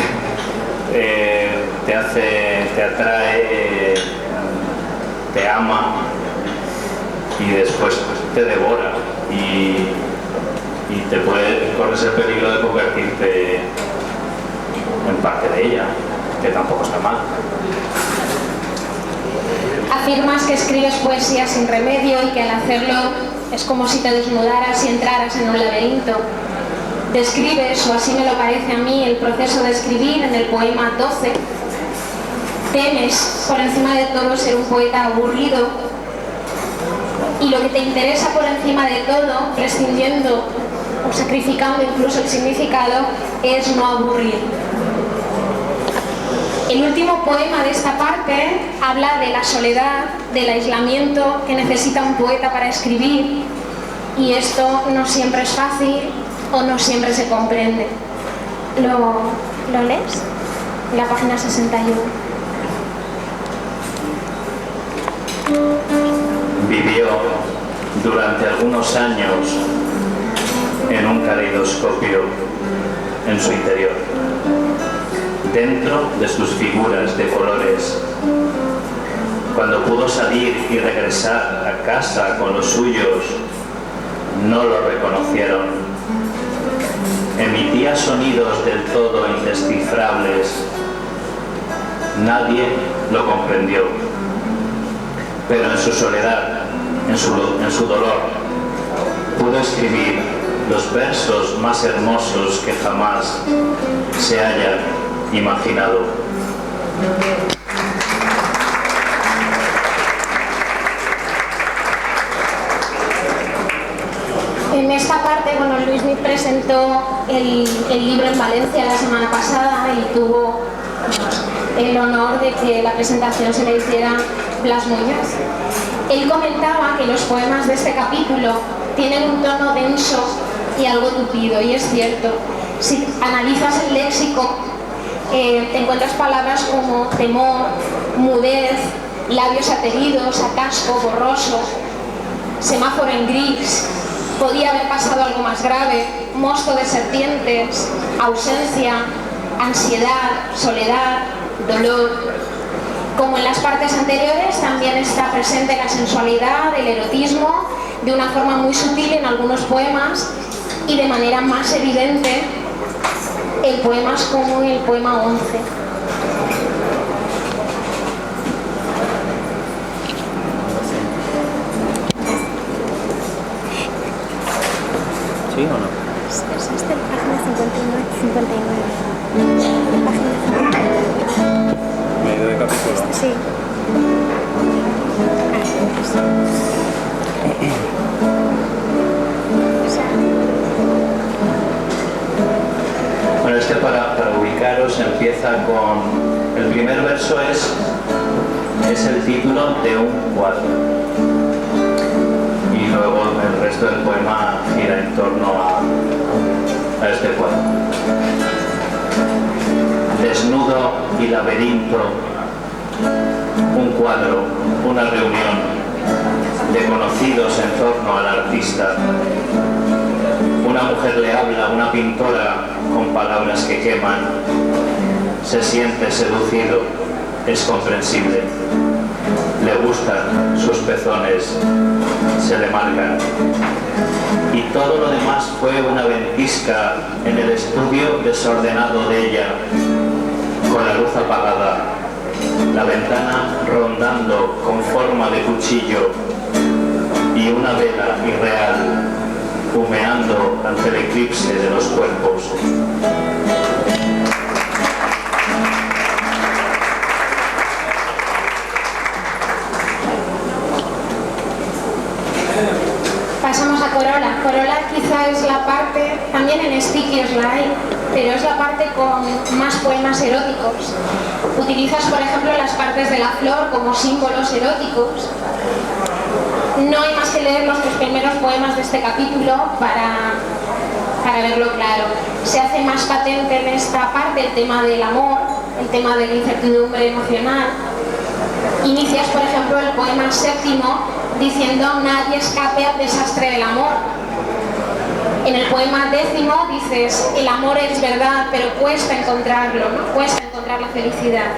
te atrae, te ama y después te devora y corres el peligro de convertirte en parte de ella, que tampoco está mal. Afirmas que escribes poesía sin remedio y que al hacerlo es como si te desnudaras y entraras en un laberinto. Describes, o así me lo parece a mí, el proceso de escribir en el poema 12. Temes, por encima de todo, ser un poeta aburrido. Y lo que te interesa por encima de todo, prescindiendo o sacrificando incluso el significado, es no aburrir. El último poema de esta parte habla de la soledad, del aislamiento que necesita un poeta para escribir, y esto no siempre es fácil o no siempre se comprende. ¿Lo lees? La página 61. Vivió durante algunos años en un caleidoscopio en su interior, dentro de sus figuras de colores. Cuando pudo salir y regresar a casa con los suyos, no lo reconocieron. Emitía sonidos del todo indescifrables. Nadie lo comprendió. Pero en su soledad, en su dolor, pudo escribir los versos más hermosos que jamás se hayan imaginado. En esta parte, bueno, Luismi presentó el libro en Valencia la semana pasada y tuvo el honor de que la presentación se le hiciera Blas Muñoz. Él comentaba que los poemas de este capítulo tienen un tono denso y algo tupido, y es cierto. Si analizas el léxico, te encuentras palabras como temor, mudez, labios ateridos, atasco, borroso, semáforo en gris, podía haber pasado algo más grave, mosto de serpientes, ausencia, ansiedad, soledad, dolor. Como en las partes anteriores, también está presente la sensualidad, el erotismo, de una forma muy sutil en algunos poemas y de manera más evidente en poemas como el poema 11. ¿Sí o no? Es esta la página 59. Página 59. Medio de capítulo. Sí. Bueno, es que para ubicaros empieza con... El primer verso es el título de un cuadro. Y luego el resto del poema gira en torno a este cuadro. Desnudo y laberinto, un cuadro, una reunión de conocidos en torno al artista. Una mujer le habla, una pintora, con palabras que queman. Se siente seducido, es comprensible. Le gustan sus pezones, se le marcan. Y todo lo demás fue una ventisca en el estudio desordenado de ella, con la luz apagada, la ventana rondando con forma de cuchillo y una vela irreal humeando ante el eclipse de los cuerpos. Pasamos a Corola. Corola quizá es la parte, también en Estiquios la hay, pero es la parte con más poemas eróticos. Utilizas, por ejemplo, las partes de la flor como símbolos eróticos. No hay más que leer los tres primeros poemas de este capítulo para verlo claro. Se hace más patente en esta parte el tema del amor, el tema de la incertidumbre emocional. Inicias, por ejemplo, el poema séptimo diciendo nadie escape al desastre del amor. En el poema décimo dices el amor es verdad, pero cuesta encontrarlo, ¿no? Cuesta encontrar la felicidad.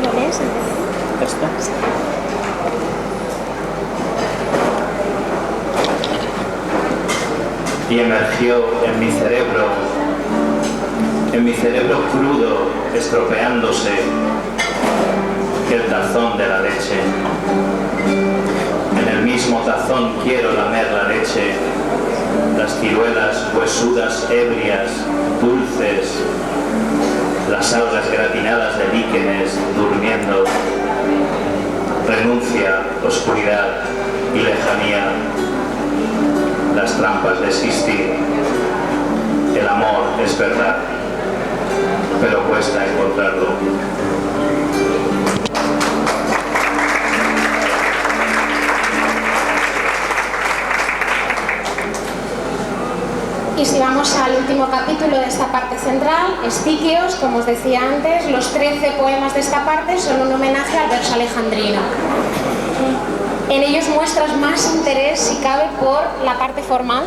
¿Lo lees? ¿Esto? Y emergió en mi cerebro crudo, estropeándose, el tazón de la leche. En el mismo tazón quiero lamer la leche, las ciruelas huesudas, ebrias, dulces, las algas gratinadas de líquenes, durmiendo. Renuncia, oscuridad y lejanía, las trampas de existir. El amor es verdad, pero cuesta encontrarlo. Y si vamos al último capítulo de esta parte central, Estiquios, como os decía antes, los 13 poemas de esta parte son un homenaje al verso alejandrino. En ellos muestras más interés, si cabe, por la parte formal.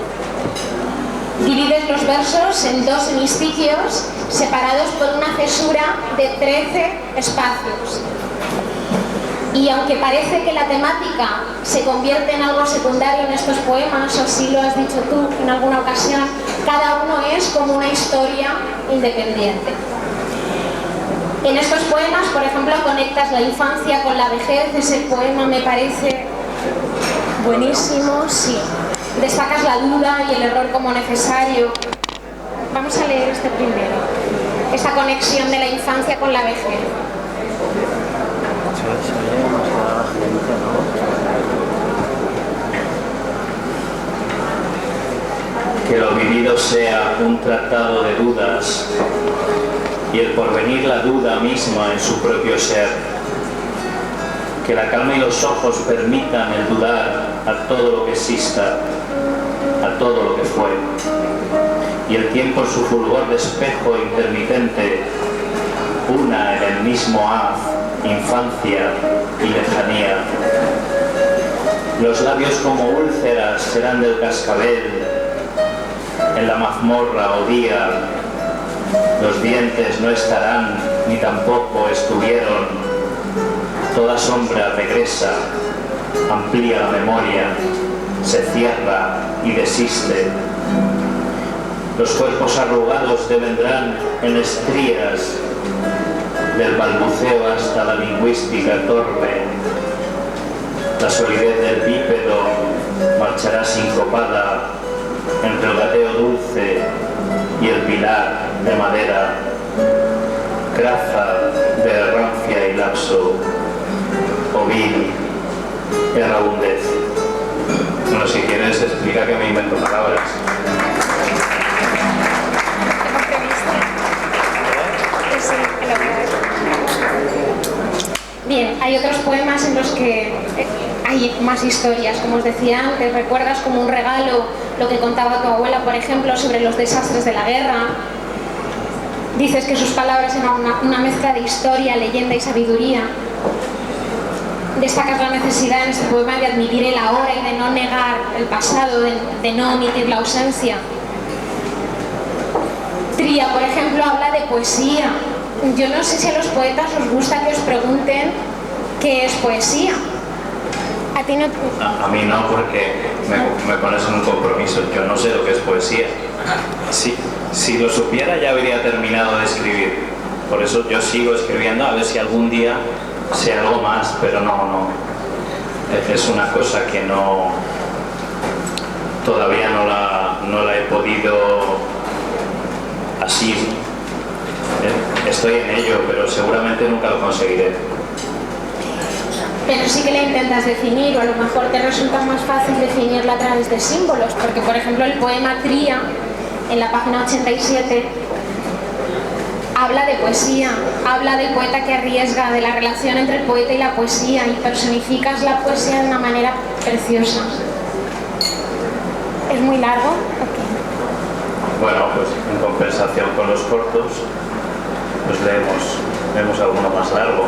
Divides los versos en dos hemistiquios separados por una cesura de 13 espacios. Y aunque parece que la temática se convierte en algo secundario en estos poemas, o si lo has dicho tú en alguna ocasión, cada uno es como una historia independiente. En estos poemas, por ejemplo, conectas la infancia con la vejez. Ese poema me parece buenísimo, sí. Destacas la duda y el error como necesario. Vamos a leer este primero. Esta conexión de la infancia con la vejez. Se oye demasiada gente, ¿no? que lo vivido sea un tratado de dudas y el porvenir la duda misma en su propio ser. Que la calma y los ojos permitan el dudar a todo lo que exista, a todo lo que fue. Y el tiempo su fulgor de espejo intermitente una en el mismo haz, infancia y lejanía. Los labios como úlceras serán del cascabel, en la mazmorra o día. Los dientes no estarán, ni tampoco estuvieron. Toda sombra regresa, amplía la memoria, se cierra y desiste. Los cuerpos arrugados devendrán en estrías, del balbuceo hasta la lingüística torpe. La solidez del bípedo marchará sincopada entre el gateo dulce y el pilar de madera, craza de errancia y lapso, ovil, errabundez. Bueno, si quieres, explica que me invento palabras. Bien, hay otros poemas en los que hay más historias, como os decía antes. ¿Recuerdas como un regalo lo que contaba tu abuela, por ejemplo, sobre los desastres de la guerra? Dices que sus palabras eran una mezcla de historia, leyenda y sabiduría. Destacas la necesidad en este poema de admitir el ahora y de no negar el pasado, de no omitir la ausencia. Tría, por ejemplo, habla de poesía. Yo no sé si a los poetas os gusta que os pregunten qué es poesía. A ti no... A mí no, porque me pones en un compromiso. Yo no sé lo que es poesía. Si lo supiera ya habría terminado de escribir. Por eso yo sigo escribiendo, a ver si algún día sé algo más, pero no. Es una cosa que no... Todavía no la he podido así. Estoy en ello, pero seguramente nunca lo conseguiré. Pero sí que la intentas definir, o a lo mejor te resulta más fácil definirla a través de símbolos, porque por ejemplo el poema Tría, en la página 87, habla de poesía, habla del poeta que arriesga, de la relación entre el poeta y la poesía, y personificas la poesía de una manera preciosa. ¿Es muy largo? Bueno, pues en compensación con los cortos, pues leemos alguno más largo.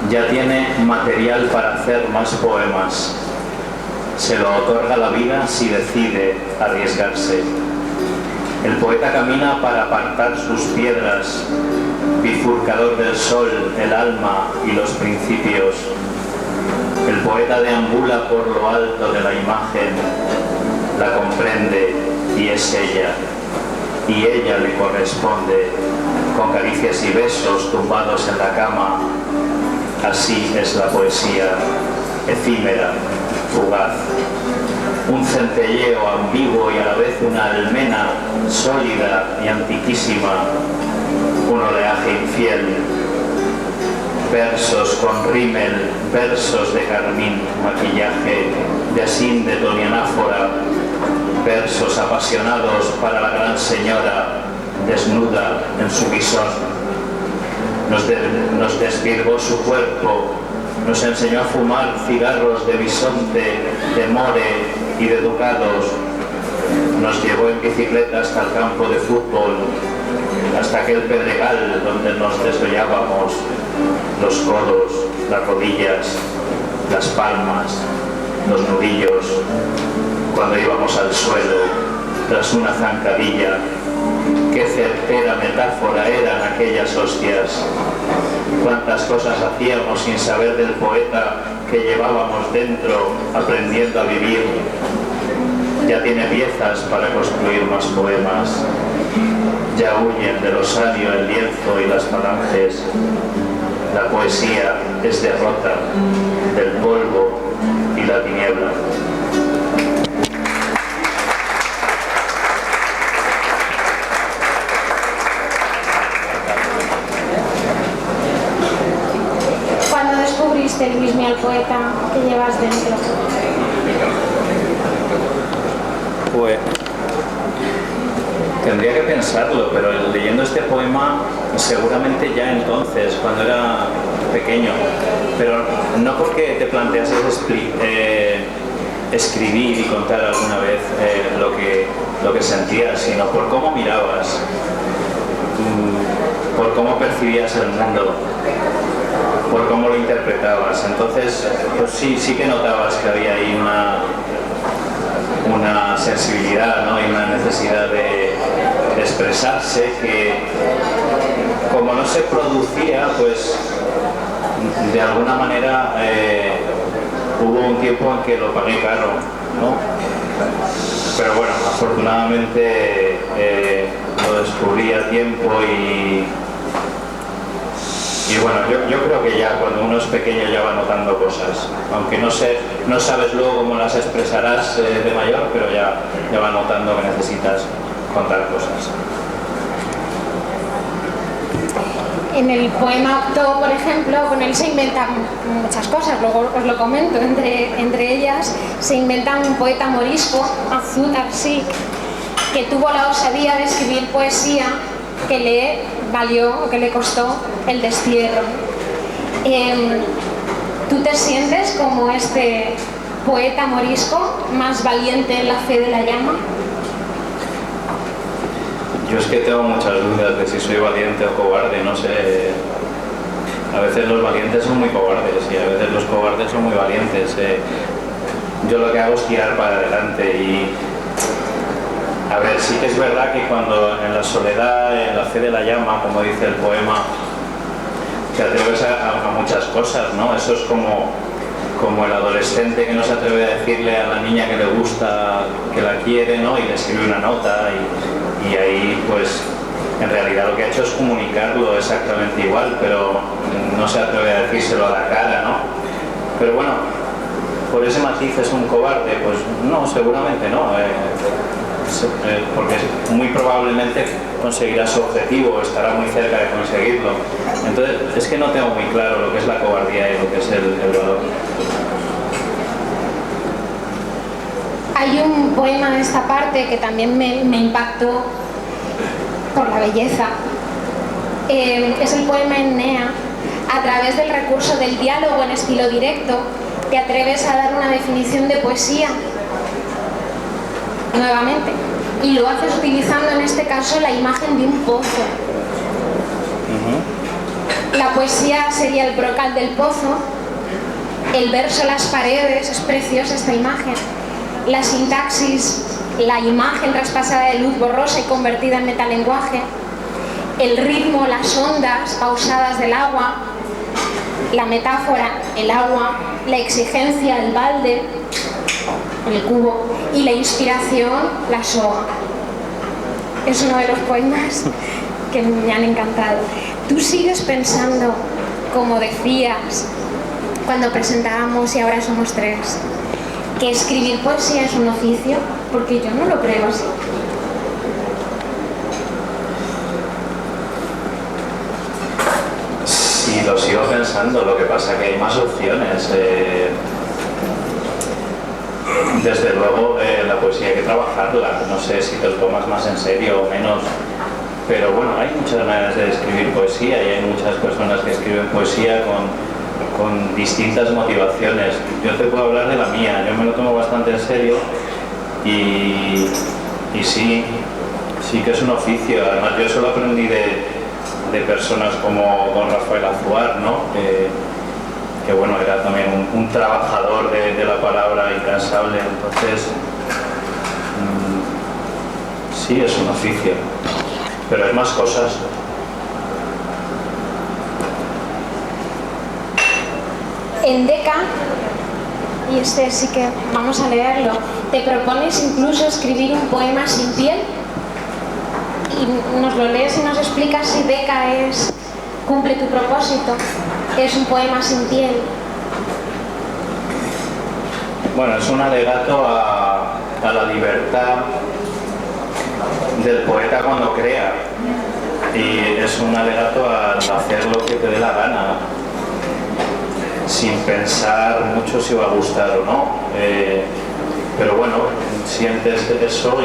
Ya tiene material para hacer más poemas. Se lo otorga la vida si decide arriesgarse. El poeta camina para apartar sus piedras, bifurcador del sol, el alma y los principios. El poeta deambula por lo alto de la imagen, la comprende y es ella, y ella le corresponde, con caricias y besos tumbados en la cama. Así es la poesía, efímera, fugaz. Un centelleo ambiguo y a la vez una almena sólida y antiquísima, un oleaje infiel. Versos con rímel, versos de carmín, maquillaje, de asín de tonianáfora, versos apasionados para la gran señora, desnuda en su visón. Nos desvirgó su cuerpo, nos enseñó a fumar cigarros de bisonte, de more y de ducados. Nos llevó en bicicleta hasta el campo de fútbol, hasta aquel pedregal donde nos desollábamos los codos, las rodillas, las palmas, los nudillos, cuando íbamos al suelo tras una zancadilla. Qué certera metáfora eran aquellas hostias. Cuántas cosas hacíamos sin saber del poeta que llevábamos dentro, aprendiendo a vivir. Ya tiene piezas para construir más poemas. Ya huyen del osario el lienzo y las falanges. La poesía es derrota del polvo y la tiniebla. ¿Cuándo descubriste, Luismi, al poeta que llevas dentro? Pues Tendría que pensarlo, pero leyendo este poema, seguramente ya entonces, cuando era pequeño, pero no porque te planteases escribir y contar alguna vez lo que sentías, sino por cómo mirabas, por cómo percibías el mundo, por cómo lo interpretabas. Entonces, pues sí que notabas que había ahí una sensibilidad, ¿no? Y una necesidad de expresarse que, como no se producía, pues de alguna manera hubo un tiempo en que lo pagué caro, ¿no? Pero bueno, afortunadamente lo descubrí a tiempo y bueno, yo creo que ya cuando uno es pequeño ya va notando cosas, aunque no sabes luego cómo las expresarás de mayor, pero ya va notando que necesitas contar cosas. En el poema Octo, por ejemplo, con él se inventan muchas cosas, luego os lo comento, entre ellas se inventa un poeta morisco, Azud Arsik, que tuvo la osadía de escribir poesía que le valió o que le costó el destierro. ¿Tú te sientes como este poeta morisco más valiente en la fe de la llama? Yo es que tengo muchas dudas de si soy valiente o cobarde, no sé. A veces los valientes son muy cobardes y a veces los cobardes son muy valientes. Yo lo que hago es tirar para adelante y... A ver, sí que es verdad que cuando en la soledad, en la fe de la llama, como dice el poema, te atreves a muchas cosas, ¿no? Eso es como el adolescente que no se atreve a decirle a la niña que le gusta, que la quiere, ¿no? Y le escribe una nota y ahí, pues, en realidad lo que ha hecho es comunicarlo exactamente igual, pero no se atreve a decírselo a la cara, ¿no? Pero bueno, por ese matiz es un cobarde, pues no, seguramente no. Porque muy probablemente conseguirá su objetivo, estará muy cerca de conseguirlo. Entonces, es que no tengo muy claro lo que es la cobardía y lo que es el valor. Hay un poema de esta parte que también me impactó por la belleza. Es el poema Ennea. A través del recurso del diálogo en estilo directo, te atreves a dar una definición de poesía nuevamente, y lo haces utilizando en este caso la imagen de un pozo. La poesía sería el brocal del pozo, el verso las paredes, es preciosa esta imagen, la sintaxis, la imagen traspasada de luz borrosa y convertida en metalenguaje, el ritmo, las ondas pausadas del agua, la metáfora, el agua, la exigencia, el balde, el cubo, y la inspiración, la soga. Es uno de los poemas que me han encantado. Tú sigues pensando, como decías cuando presentábamos Y ahora somos tres, que escribir poesía es un oficio, porque yo no lo creo así. Sí, lo sigo pensando, lo que pasa que hay más opciones. Desde luego la poesía hay que trabajarla, no sé si te lo tomas más en serio o menos, pero bueno, hay muchas maneras de escribir poesía y hay muchas personas que escriben poesía con distintas motivaciones. Yo te puedo hablar de la mía, yo me lo tomo bastante en serio y sí que es un oficio. Además yo eso lo aprendí de personas como don Rafael Azuar, ¿no? Que bueno, era también un trabajador de la palabra incansable. Entonces sí, es un oficio, pero hay más cosas. En Deca, y este sí que vamos a leerlo, te propones incluso escribir un poema sin piel, y nos lo lees y nos explicas si Deca cumple tu propósito. Es un poema sin piel. Bueno, es un alegato a la libertad del poeta cuando crea, y es un alegato a hacer lo que te dé la gana, sin pensar mucho si va a gustar o no. Pero bueno, sí sientes eso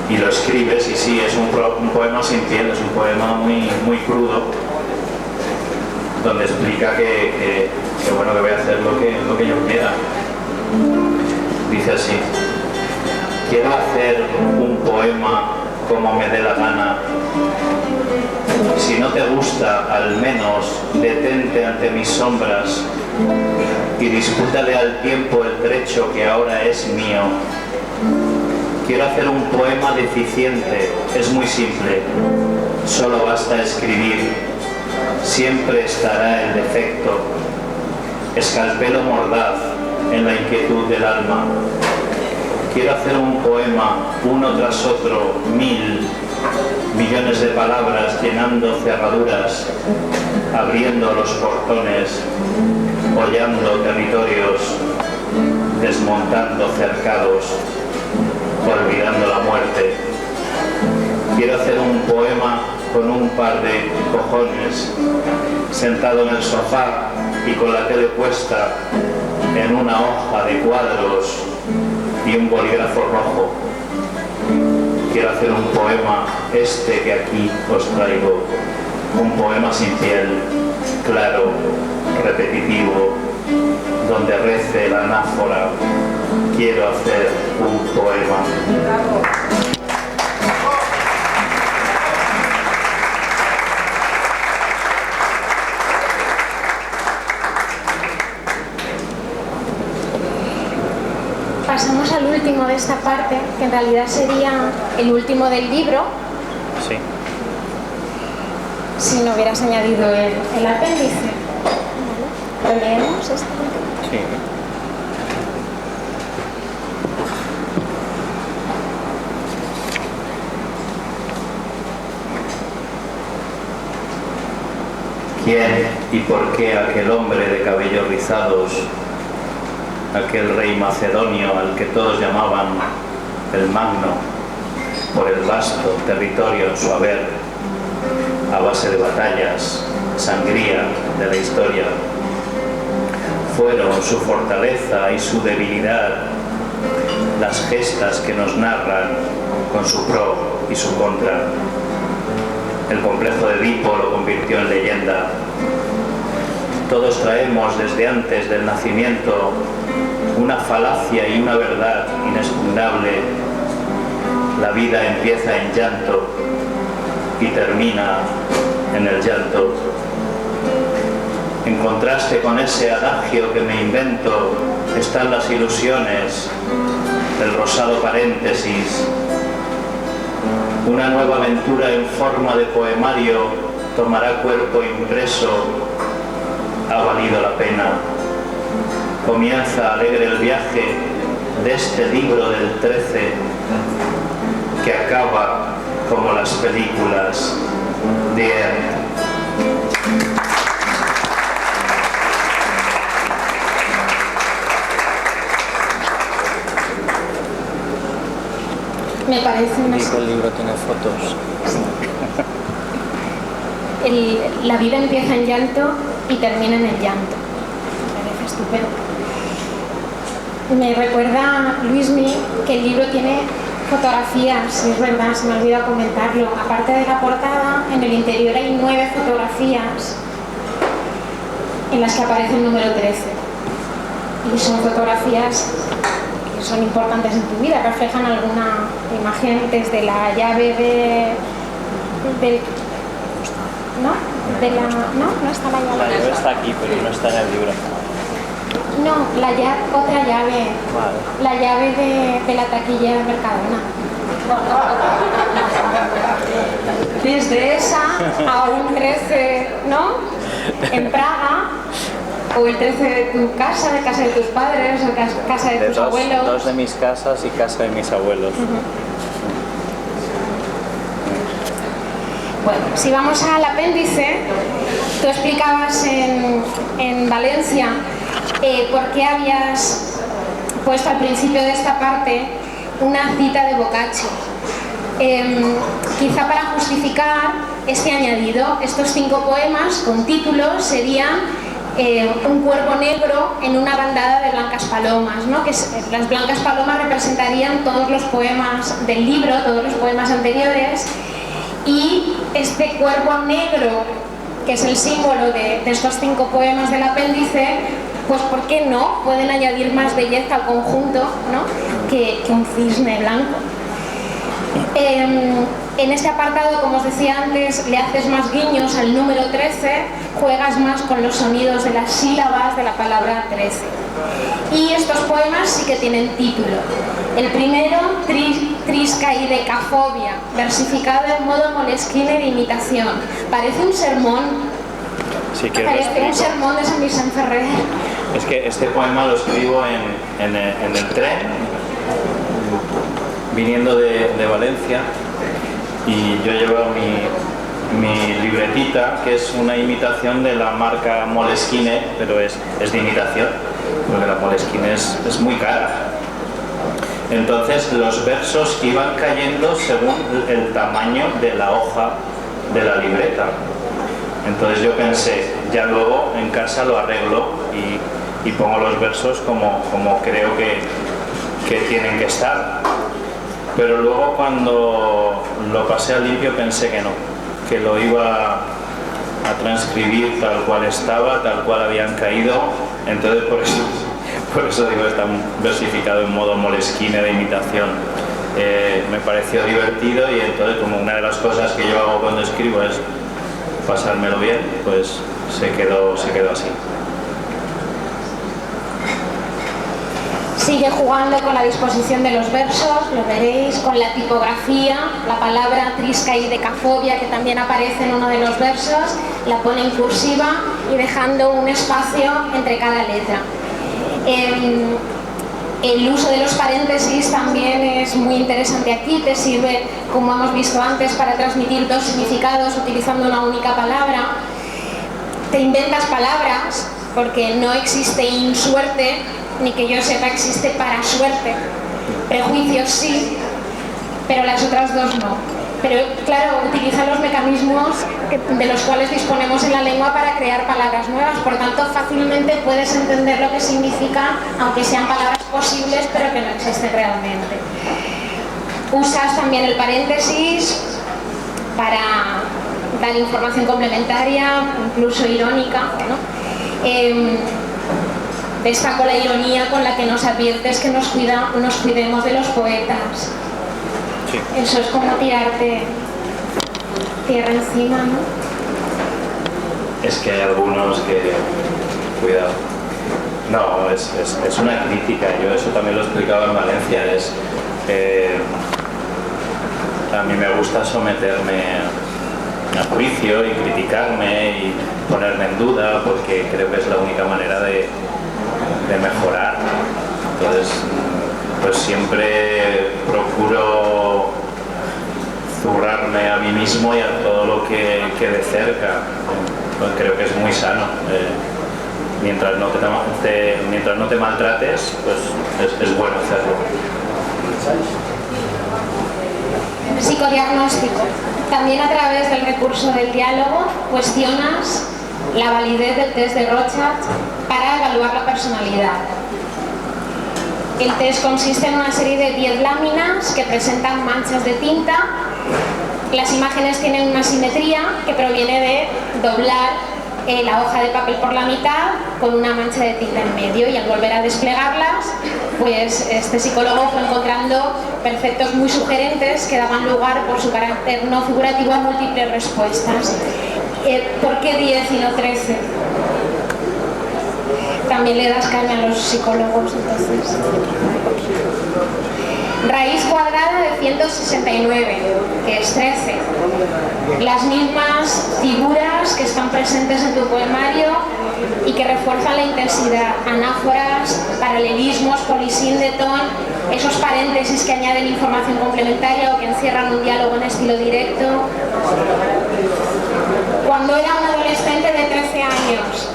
y lo escribes, y sí, es un poema sin piel, es un poema muy crudo, donde explica que bueno, que voy a hacer lo que yo quiera. Dice así: quiero hacer un poema como me dé la gana. Si no te gusta, al menos detente ante mis sombras y dispútale al tiempo el trecho que ahora es mío. Quiero hacer un poema deficiente, es muy simple, solo basta escribir, siempre estará el defecto, escalpelo mordaz en la inquietud del alma. Quiero hacer un poema, uno tras otro, millones de palabras llenando cerraduras, abriendo los portones, hollando territorios, desmontando cercados, olvidando la muerte. Quiero hacer un poema con un par de cojones, sentado en el sofá y con la tele puesta en una hoja de cuadros y un bolígrafo rojo. Quiero hacer un poema, este que aquí os traigo, un poema sin piel, claro, repetitivo, donde rece la anáfora. Quiero hacer un poema. Bravo. Pasamos al último de esta parte, que en realidad sería el último del libro, Sí. si no hubieras añadido el apéndice. ¿Lo leemos esto? Sí. ¿Quién y por qué aquel hombre de cabellos rizados, aquel rey macedonio al que todos llamaban el Magno, por el vasto territorio en su haber, a base de batallas, sangría de la historia, fueron su fortaleza y su debilidad las gestas que nos narran con su pro y su contra? El complejo de Edipo lo convirtió en leyenda. Todos traemos desde antes del nacimiento una falacia y una verdad inexpugnable. La vida empieza en llanto y termina en el llanto. En contraste con ese adagio que me invento están las ilusiones, el rosado paréntesis. Una nueva aventura en forma de poemario tomará cuerpo impreso. Ha valido la pena. Comienza alegre el viaje de este libro del 13 que acaba como las películas de End. Me parece una... Digo, el libro tiene fotos. La vida empieza en llanto y termina en el llanto. Me parece estupendo. Me recuerda, Luismi, que el libro tiene fotografías, es verdad, se me olvidó comentarlo. Aparte de la portada, en el interior hay 9 fotografías en las que aparece el número 13. Y son fotografías que son importantes en tu vida, reflejan alguna imagen desde la llave del... ¿No? No está la llave. La llave está aquí, pero no está en el libro. No, otra llave. Vale. La llave de la taquilla de Mercadona. Desde esa a un 13, ¿no? En Praga, o el 13 de tu casa, de casa de tus padres, o casa de tus abuelos. Dos de mis casas y casa de mis abuelos. Bueno, si vamos al apéndice, tú explicabas en Valencia por qué habías puesto al principio de esta parte una cita de Boccaccio. Quizá para justificar este añadido, estos 5 poemas con títulos serían un cuervo negro en una bandada de blancas palomas, ¿no? Las blancas palomas representarían todos los poemas del libro, todos los poemas anteriores, y este cuervo negro, que es el símbolo de estos 5 poemas del apéndice, pues ¿por qué no? Pueden añadir más belleza al conjunto, ¿no? que un cisne blanco. En este apartado, como os decía antes, le haces más guiños al número 13, juegas más con los sonidos de las sílabas de la palabra 13. Y estos poemas sí que tienen título. El primero, Triskaidekafobia, versificado en modo Moleskine de imitación. Parece un sermón. Si quieres Parece un sermón de San Vicente Ferrer. Es que este poema lo escribo en el tren, viniendo de Valencia, y yo llevo mi libretita, que es una imitación de la marca Moleskine, pero es de imitación, porque la Moleskine es muy cara. Entonces los versos iban cayendo según el tamaño de la hoja de la libreta. Entonces yo pensé, ya luego en casa lo arreglo y pongo los versos como creo que tienen que estar. Pero luego cuando lo pasé a limpio pensé que no, que lo iba a transcribir tal cual estaba, tal cual habían caído. Entonces por eso digo, está versificado en modo Moleskine de imitación. Me pareció divertido, y entonces, como una de las cosas que yo hago cuando escribo es pasármelo bien, pues se quedó así. Sigue jugando con la disposición de los versos, lo veréis, con la tipografía, la palabra Triskaidekafobia, que también aparece en uno de los versos, la pone en cursiva y dejando un espacio entre cada letra. El uso de los paréntesis también es muy interesante aquí, te sirve, como hemos visto antes, para transmitir 2 significados utilizando una única palabra. Te inventas palabras, porque no existe insuerte, ni que yo sepa existe para suerte. Prejuicios sí, pero las otras 2 no. Pero claro, utiliza los mecanismos de los cuales disponemos en la lengua para crear palabras nuevas, por tanto fácilmente puedes entender lo que significa, aunque sean palabras posibles pero que no existen realmente. Usas también el paréntesis para dar información complementaria, incluso irónica, ¿no? Destaco la ironía con la que nos adviertes que nos cuidemos de los poetas. Sí. Eso es como tirarte tierra encima, ¿no? Es que hay algunos que... Cuidado. No, es una crítica. Yo eso también lo explicaba en Valencia. A mí me gusta someterme a juicio y criticarme y ponerme en duda, porque creo que es la única manera de mejorar. Entonces, pues siempre procuro zurrarme a mí mismo y a todo lo que de cerca. Pues creo que es muy sano. Mientras no te maltrates, pues es bueno hacerlo. Psicodiagnóstico. También a través del recurso del diálogo cuestionas la validez del test de Rorschach para evaluar la personalidad. El test consiste en una serie de 10 láminas que presentan manchas de tinta. Las imágenes tienen una simetría que proviene de doblar la hoja de papel por la mitad con una mancha de tinta en medio, y al volver a desplegarlas, pues este psicólogo fue encontrando perceptos muy sugerentes que daban lugar, por su carácter no figurativo, a múltiples respuestas. ¿Por qué 10 y no 13? También le das caña a los psicólogos, entonces. Raíz cuadrada de 169, que es 13. Las mismas figuras que están presentes en tu poemario y que refuerzan la intensidad. Anáforas, paralelismos, polisíndeton, esos paréntesis que añaden información complementaria o que encierran un diálogo en estilo directo. Cuando era un adolescente de 13 años,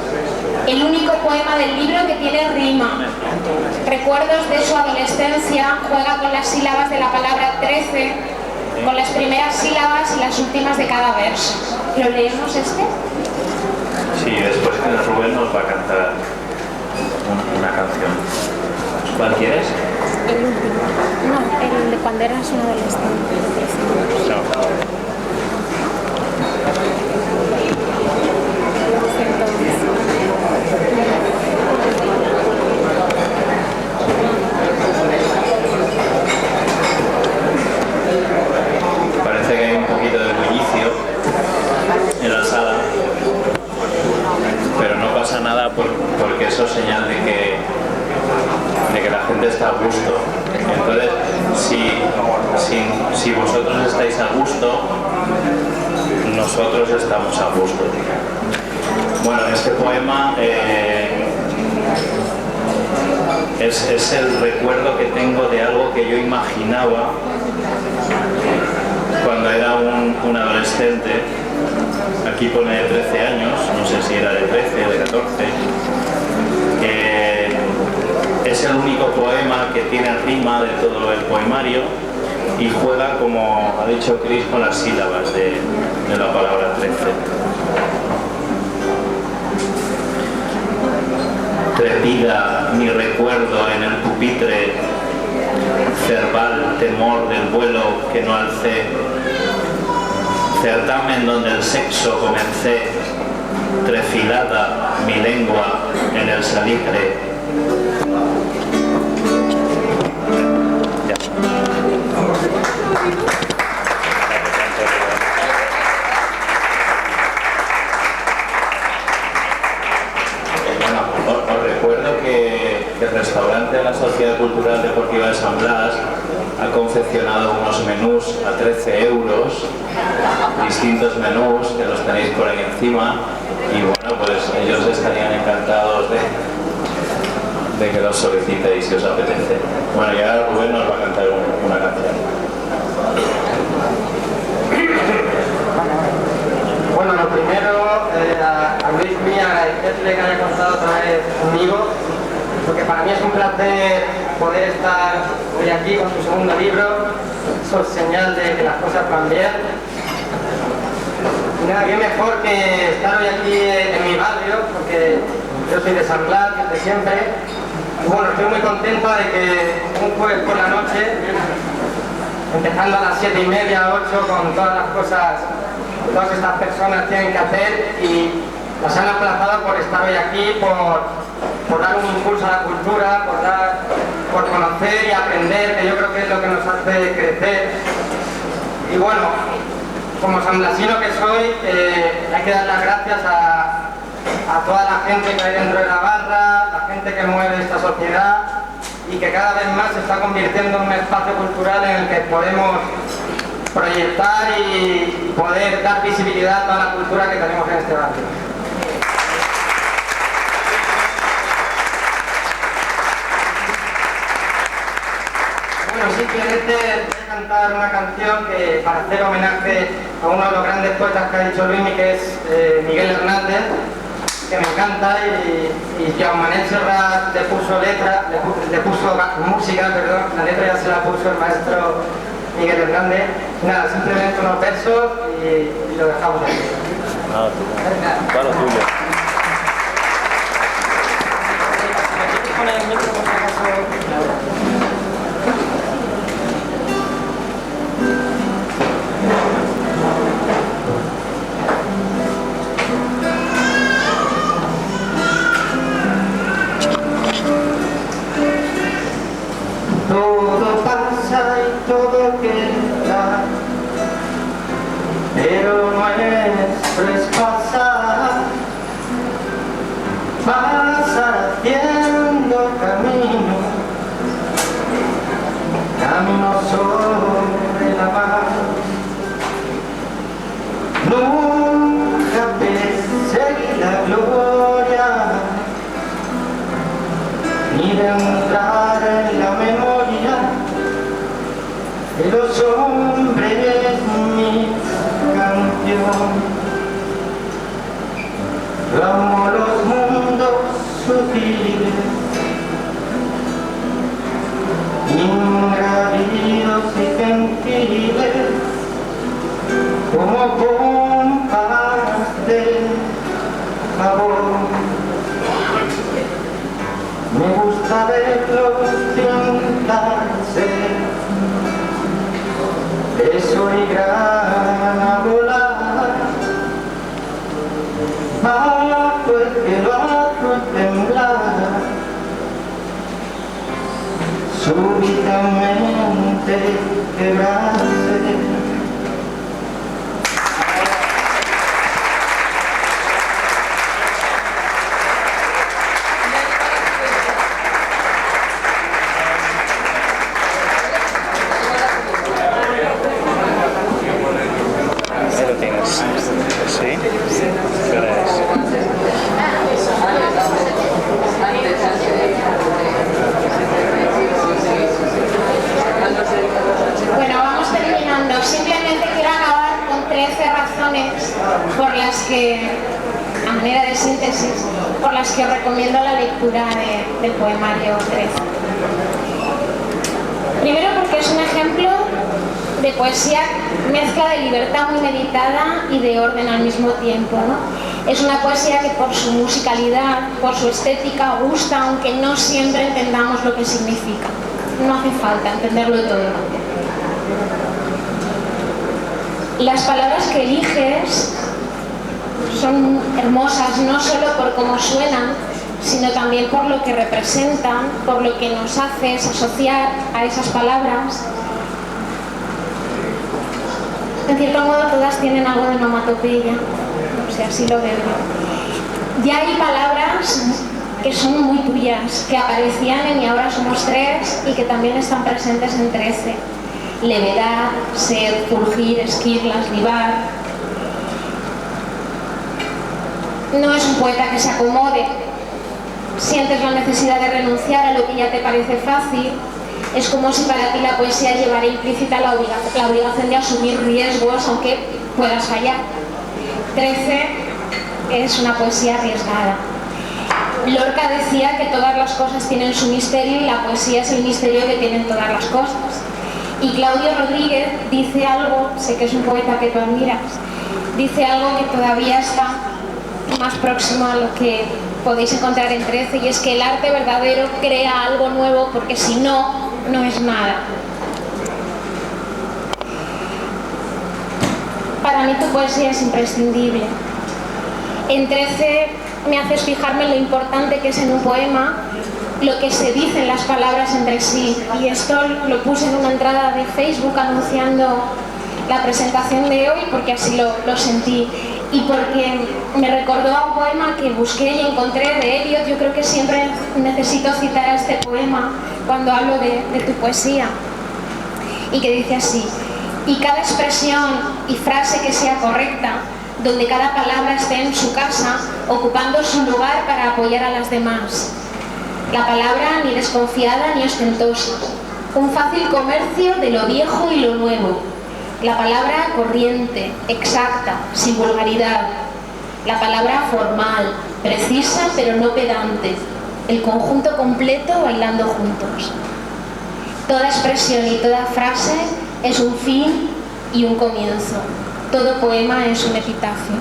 el único poema del libro que tiene rima. Recuerdos de su adolescencia, juega con las sílabas de la palabra 13, con las primeras sílabas y las últimas de cada verso. ¿Lo leemos este? Sí, después Rubén nos va a cantar una canción. ¿Cuál quieres? El último. No, el de cuando eras un adolescente. No. Parece que hay un poquito de bullicio en la sala, pero no pasa nada porque eso es señal de que la gente está a gusto. Entonces, si vosotros estáis a gusto, nosotros estamos a gusto. Bueno, este poema es el recuerdo que tengo de algo que yo imaginaba cuando era un adolescente. Aquí pone de 13 años, no sé si era de 13 o de 14. Es el único poema que tiene rima de todo el poemario y juega, como ha dicho Chris, con las sílabas de la palabra 13. Trepida mi recuerdo en el pupitre, cerval temor del vuelo que no alcé, certamen donde el sexo comencé, trefilada mi lengua en el salitre. El restaurante de la Sociedad Cultural Deportiva de San Blas ha confeccionado unos menús a 13 euros, distintos menús que los tenéis por ahí encima, y bueno, pues ellos estarían encantados de que los solicitéis si os apetece. Bueno, y ahora Rubén nos va a cantar una canción. Bueno, lo primero, a Luis Mí agradecerle que haya contado otra vez conmigo, porque para mí es un placer poder estar hoy aquí con tu segundo libro. Eso es señal de que las cosas van bien. Y nada, qué mejor que estar hoy aquí en mi barrio, porque yo soy de San Blas desde siempre. Y bueno, estoy muy contento de que un jueves por la noche, empezando a las 7:30, 8, con todas las cosas que todas estas personas tienen que hacer, y las han aplazado por estar hoy aquí, por dar un impulso a la cultura, por conocer y aprender, que yo creo que es lo que nos hace crecer. Y bueno, como sanblasino que soy, hay que dar las gracias a toda la gente que hay dentro de la barra, la gente que mueve esta sociedad y que cada vez más se está convirtiendo en un espacio cultural en el que podemos proyectar y poder dar visibilidad a toda la cultura que tenemos en este barrio. Bueno, simplemente voy a cantar una canción que, para hacer homenaje a uno de los grandes poetas que ha dicho Luismi, que es Miguel Hernández, que me encanta, y Joan Manel Serrat le puso letra, le puso música, perdón, la letra ya se la puso el maestro Miguel Hernández. Nada, simplemente unos versos y lo dejamos aquí. Nada, claro, tuyo. Todo pasa y todo queda, pero nuestro es pasar, pasar haciendo camino, camino sobre la mar. Nunca perseguí la gloria, ni de entrar en la memoria de los hombres, mi canción. Yo amo los mundos sutiles, ingravidos y gentiles, como pompas de emigran a volar bajo el cielo azul temblar, súbitamente quebrarse. Ahí lo tienes. ¿Sí? ¿Qué hora es? Bueno, vamos terminando. Simplemente quiero acabar con 13 razones por las que, a manera de síntesis, por las que os recomiendo la lectura del poemario 13. Primero porque es un ejemplo de poesía, mezcla de libertad muy meditada y de orden al mismo tiempo, ¿no? Es una poesía que por su musicalidad, por su estética, gusta, aunque no siempre entendamos lo que significa. No hace falta entenderlo todo. Las palabras que eliges son hermosas no solo por cómo suenan, sino también por lo que representan, por lo que nos haces asociar a esas palabras. En cierto modo todas tienen algo de onomatopeya, o sea, así lo veo yo. Ya hay palabras que son muy tuyas, que aparecían en Y ahora somos 3 y que también están presentes en 13. Levedad, sed, fulgir, esquirlas, libar. No es un poeta que se acomode. Sientes la necesidad de renunciar a lo que ya te parece fácil. Es como si para ti la poesía llevara implícita la obligación de asumir riesgos, aunque puedas fallar. 13 es una poesía arriesgada. Lorca decía que todas las cosas tienen su misterio y la poesía es el misterio que tienen todas las cosas. Y Claudio Rodríguez dice algo, sé que es un poeta que tú admiras, dice algo que todavía está más próximo a lo que podéis encontrar en 13, y es que el arte verdadero crea algo nuevo porque si no, no es nada. Para mí tu poesía es imprescindible. En 13 me haces fijarme en lo importante que es en un poema lo que se dicen las palabras entre sí, y esto lo puse en una entrada de Facebook anunciando la presentación de hoy porque así lo sentí y porque me recordó a un poema que busqué y encontré de Eliot. Yo creo que siempre necesito citar a este poema cuando hablo de tu poesía, y que dice así: y cada expresión y frase que sea correcta, donde cada palabra esté en su casa, ocupando su lugar para apoyar a las demás. La palabra ni desconfiada ni ostentosa, un fácil comercio de lo viejo y lo nuevo. La palabra corriente, exacta, sin vulgaridad. La palabra formal, precisa pero no pedante. El conjunto completo bailando juntos. Toda expresión y toda frase es un fin y un comienzo. Todo poema es un epitafio.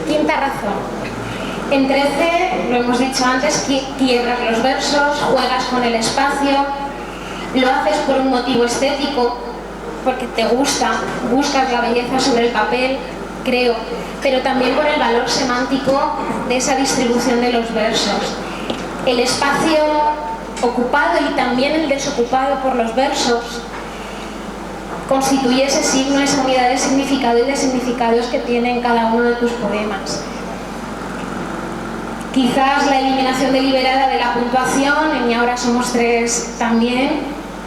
Quinta razón. En 13, lo hemos dicho antes, quiebras los versos, juegas con el espacio, lo haces por un motivo estético, porque te gusta, buscas la belleza sobre el papel, creo, pero también por el valor semántico de esa distribución de los versos. El espacio ocupado y también el desocupado por los versos constituye ese signo, esa unidad de significado y de significados que tienen cada uno de tus poemas. Quizás la eliminación deliberada de la puntuación, en Y ahora somos 3 también,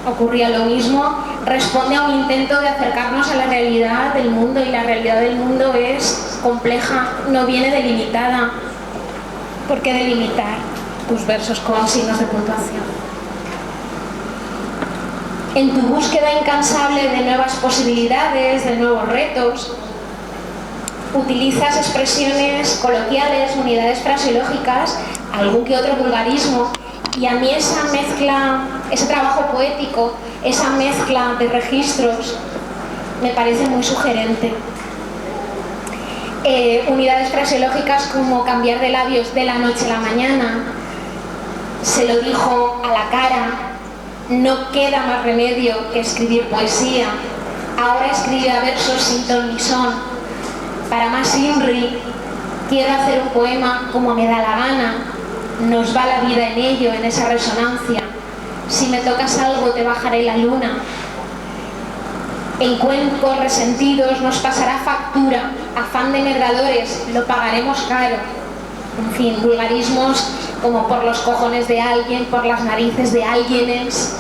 ocurría lo mismo, responde a un intento de acercarnos a la realidad del mundo, y la realidad del mundo es compleja, no viene delimitada. ¿Por qué delimitar tus versos con signos de puntuación? En tu búsqueda incansable de nuevas posibilidades, de nuevos retos, utilizas expresiones coloquiales, unidades fraseológicas, algún que otro vulgarismo, y a mí esa mezcla, ese trabajo poético, esa mezcla de registros me parece muy sugerente. Unidades fraseológicas como cambiar de labios de la noche a la mañana, se lo dijo a la cara, no queda más remedio que escribir poesía, ahora escribe a versos sin ton ni son, para más INRI, quiero hacer un poema como me da la gana, nos va la vida en ello, en esa resonancia, si me tocas algo te bajaré la luna, en cuencos resentidos nos pasará factura, afán de medradores, lo pagaremos caro. En fin, vulgarismos como por los cojones de alguien, por las narices de alguienes.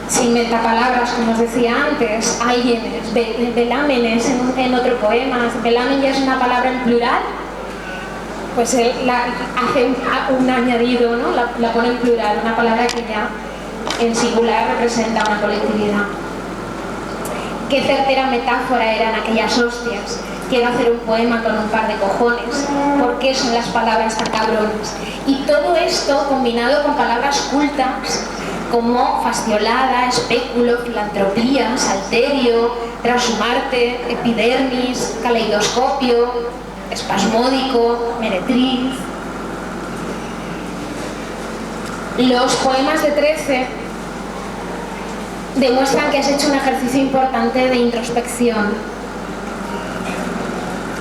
Se inventa palabras, como os decía antes, alguienes, velámenes en otro poema. Velamen ya es una palabra en plural, pues él hace un añadido, ¿no? La pone en plural, una palabra que ya en singular representa una colectividad. Qué certera metáfora eran aquellas hostias. Quiero hacer un poema con un par de cojones. ¿Por qué son las palabras tan cabrones? Y todo esto combinado con palabras cultas como fasciolada, espéculo, filantropía, salterio, transhumarte, epidermis, caleidoscopio, espasmódico, meretriz. Los poemas de 13 demuestran que has hecho un ejercicio importante de introspección.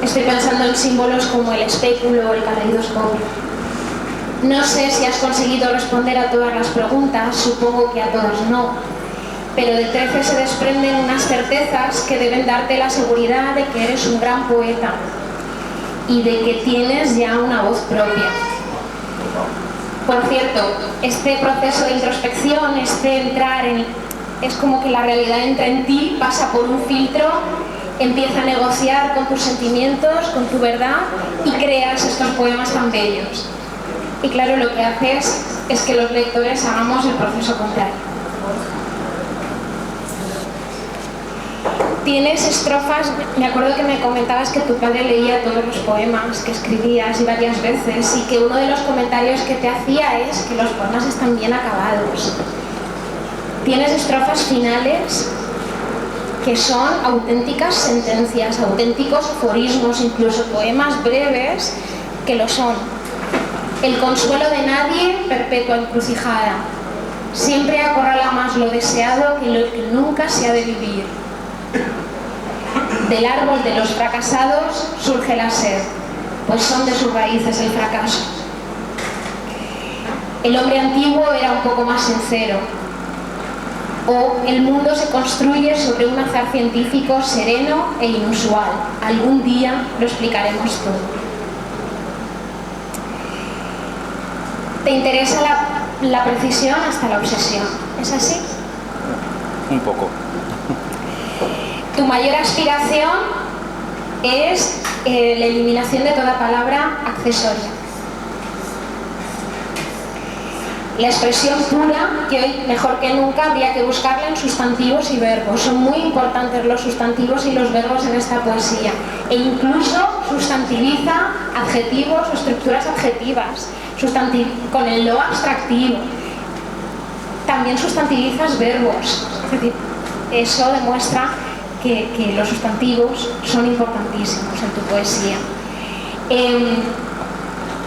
Estoy pensando en símbolos como el espéculo o el caleidoscopio. No sé si has conseguido responder a todas las preguntas, supongo que a todas no, pero de 13 se desprenden unas certezas que deben darte la seguridad de que eres un gran poeta y de que tienes ya una voz propia. Por cierto, este proceso de introspección, es como que la realidad entra en ti, pasa por un filtro, empieza a negociar con tus sentimientos, con tu verdad y creas estos poemas tan bellos. Y claro, lo que haces es que los lectores hagamos el proceso contrario. Tienes estrofas, me acuerdo que me comentabas que tu padre leía todos los poemas que escribías y varias veces, y que uno de los comentarios que te hacía es que los poemas están bien acabados. Tienes estrofas finales que son auténticas sentencias, auténticos aforismos, incluso poemas breves que lo son. El consuelo de nadie, perpetua encrucijada. Siempre acorrala más lo deseado que lo que nunca se ha de vivir. Del árbol de los fracasados surge la sed, pues son de sus raíces el fracaso. El hombre antiguo era un poco más sincero. O el mundo se construye sobre un azar científico sereno e inusual. Algún día lo explicaremos todo. ¿Te interesa la precisión hasta la obsesión? ¿Es así? Un poco. Tu mayor aspiración es la eliminación de toda palabra accesoria. La expresión pura, que hoy mejor que nunca habría que buscarla en sustantivos y verbos. Son muy importantes los sustantivos y los verbos en esta poesía. E incluso sustantiviza adjetivos o estructuras adjetivas, con el lo abstractivo. También sustantivizas verbos. Es decir, eso demuestra que los sustantivos son importantísimos en tu poesía.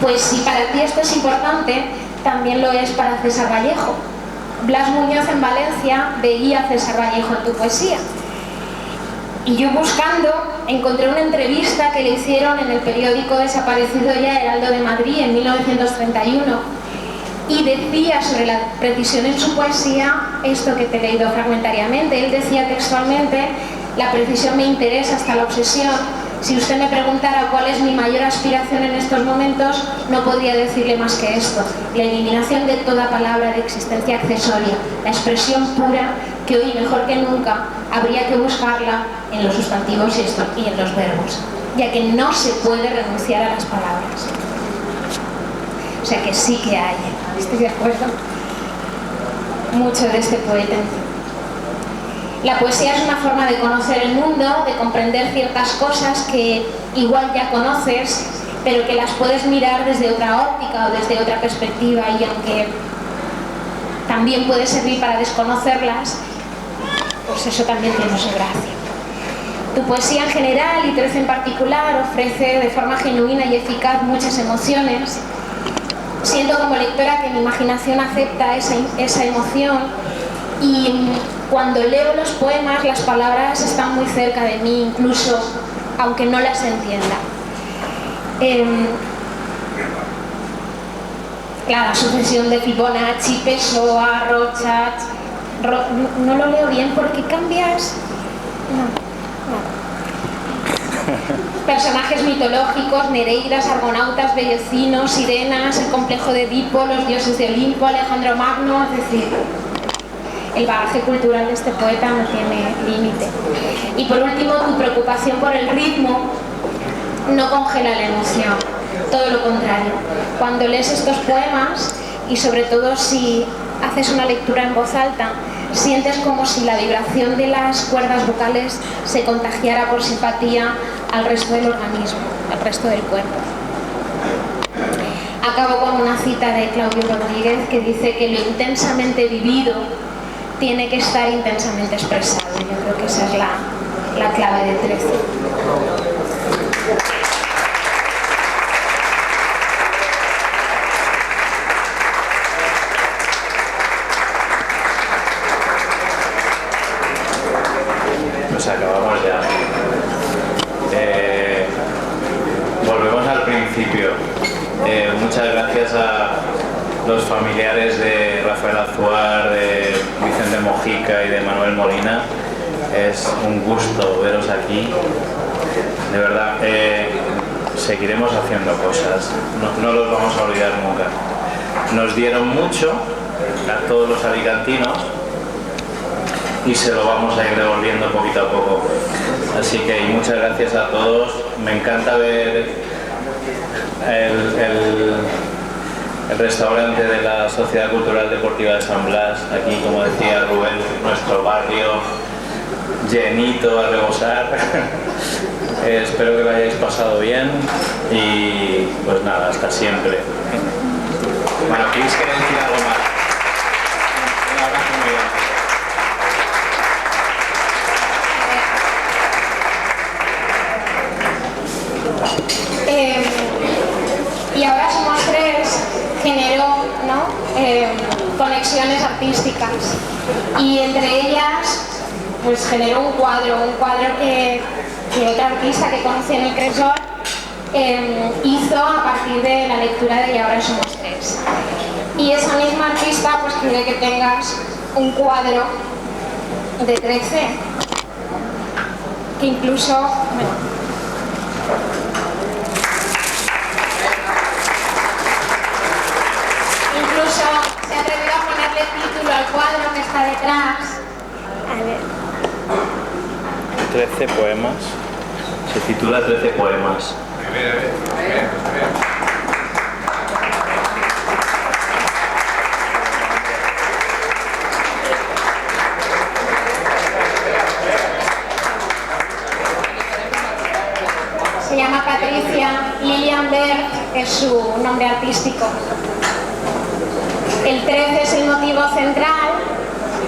Pues si para ti esto es importante, también lo es para César Vallejo. Blas Muñoz en Valencia veía a César Vallejo en tu poesía. Y yo buscando encontré una entrevista que le hicieron en el periódico desaparecido ya Heraldo de Madrid en 1931 y decía sobre la precisión en su poesía esto que te he leído fragmentariamente. Él decía textualmente: la precisión me interesa hasta la obsesión. Si usted me preguntara cuál es mi mayor aspiración en estos momentos, no podría decirle más que esto: la eliminación de toda palabra de existencia accesoria, la expresión pura que hoy mejor que nunca habría que buscarla en los sustantivos y en los verbos, ya que no se puede renunciar a las palabras. O sea que sí que hay, estoy de acuerdo, mucho de este poeta. La poesía es una forma de conocer el mundo, de comprender ciertas cosas que igual ya conoces, pero que las puedes mirar desde otra óptica o desde otra perspectiva, y aunque también puede servir para desconocerlas, pues eso también tiene su gracia. Tu poesía en general y 13 en particular ofrece de forma genuina y eficaz muchas emociones. Siento como lectora que mi imaginación acepta esa emoción y cuando leo los poemas las palabras están muy cerca de mí, incluso aunque no las entienda. La sucesión de Fibonacci, Pessoa, Rorschach, no lo leo bien porque cambias. No. Personajes mitológicos, Nereidas, argonautas, bellocinos, sirenas, el complejo de Edipo, los dioses de Olimpo, Alejandro Magno, es decir, el bagaje cultural de este poeta no tiene límite. Y por último, tu preocupación por el ritmo no congela la emoción, todo lo contrario. Cuando lees estos poemas, y sobre todo si haces una lectura en voz alta, sientes como si la vibración de las cuerdas vocales se contagiara por simpatía al resto del organismo, al resto del cuerpo. Acabo con una cita de Claudio Rodríguez que dice que lo intensamente vivido tiene que estar intensamente expresado. Yo creo que esa es la clave de 13. Pues acabamos ya. Volvemos al principio. Muchas gracias a los familiares de Rafael Azuar, de Vicente Mojica y de Manuel Molina. Es un gusto veros aquí. De verdad, seguiremos haciendo cosas. No los vamos a olvidar nunca. Nos dieron mucho a todos los alicantinos y se lo vamos a ir devolviendo poquito a poco. Así que muchas gracias a todos. Me encanta ver el restaurante de la Sociedad Cultural Deportiva de San Blas, aquí, como decía Rubén, nuestro barrio llenito a rebosar. Espero que lo hayáis pasado bien y pues nada, hasta siempre. Bueno, ¿queréis decir algo más? Un abrazo muy grande. Y ahora somos tres, generó, ¿no? Conexiones artísticas y entre ellas pues generó un cuadro que otra artista que conocí en el Cresol hizo a partir de la lectura de Y ahora somos tres. Y esa misma artista pues quiere que tengas un cuadro de 13 que incluso, bueno, se ha atrevido a ponerle título al cuadro que está detrás. A ver. 13 poemas. Se titula 13 poemas. Se llama Patricia Lilian Berg, es su nombre artístico. El 13 es el motivo central.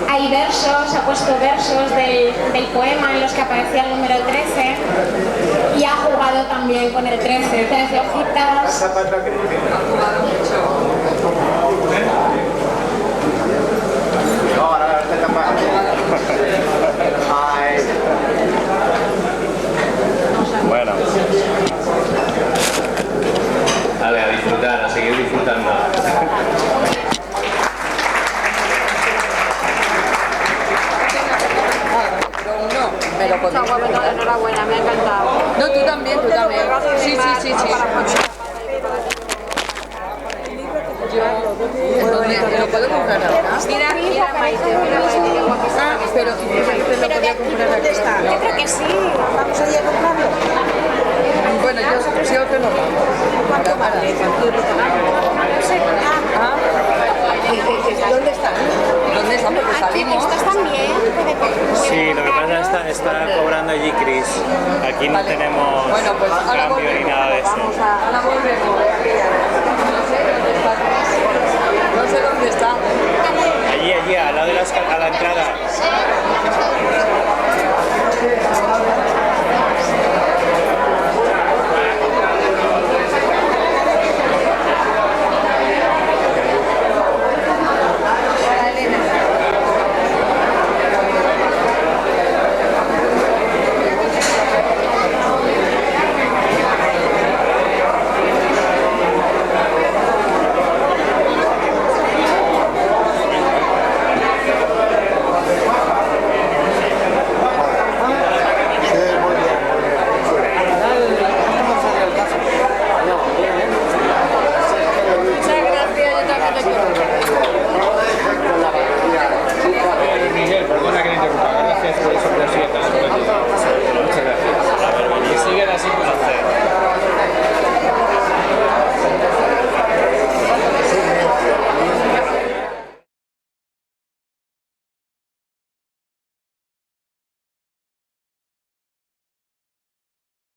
Hay versos, ha puesto versos del poema en los que aparecía el número 13 y ha jugado también con el 13 hojitas. Ha jugado mucho. Bueno. Vale, a disfrutar, a seguir disfrutando. Me lo podéis preguntar. Enhorabuena, me ha encantado. No, tú también, tú también. Sí. ¿Dónde? ¿Te lo puedo comprar ahora? Mira, Maite, Ah, pero ¿te lo podía comprar aquí? yo creo que sí. Vamos allí a comprarlo. Bueno, yo te lo pago. ¿Cuánto vale? No sé. ¿Dónde están? ¿Dónde están? Porque salimos. ¿Estas también? Sí, lo que pasa es que está cobrando allí Chris. Aquí no tenemos Bueno, pues ahora cambio ni nada de eso. Ahora volvemos. No sé dónde está. Allí, al lado de a la entrada.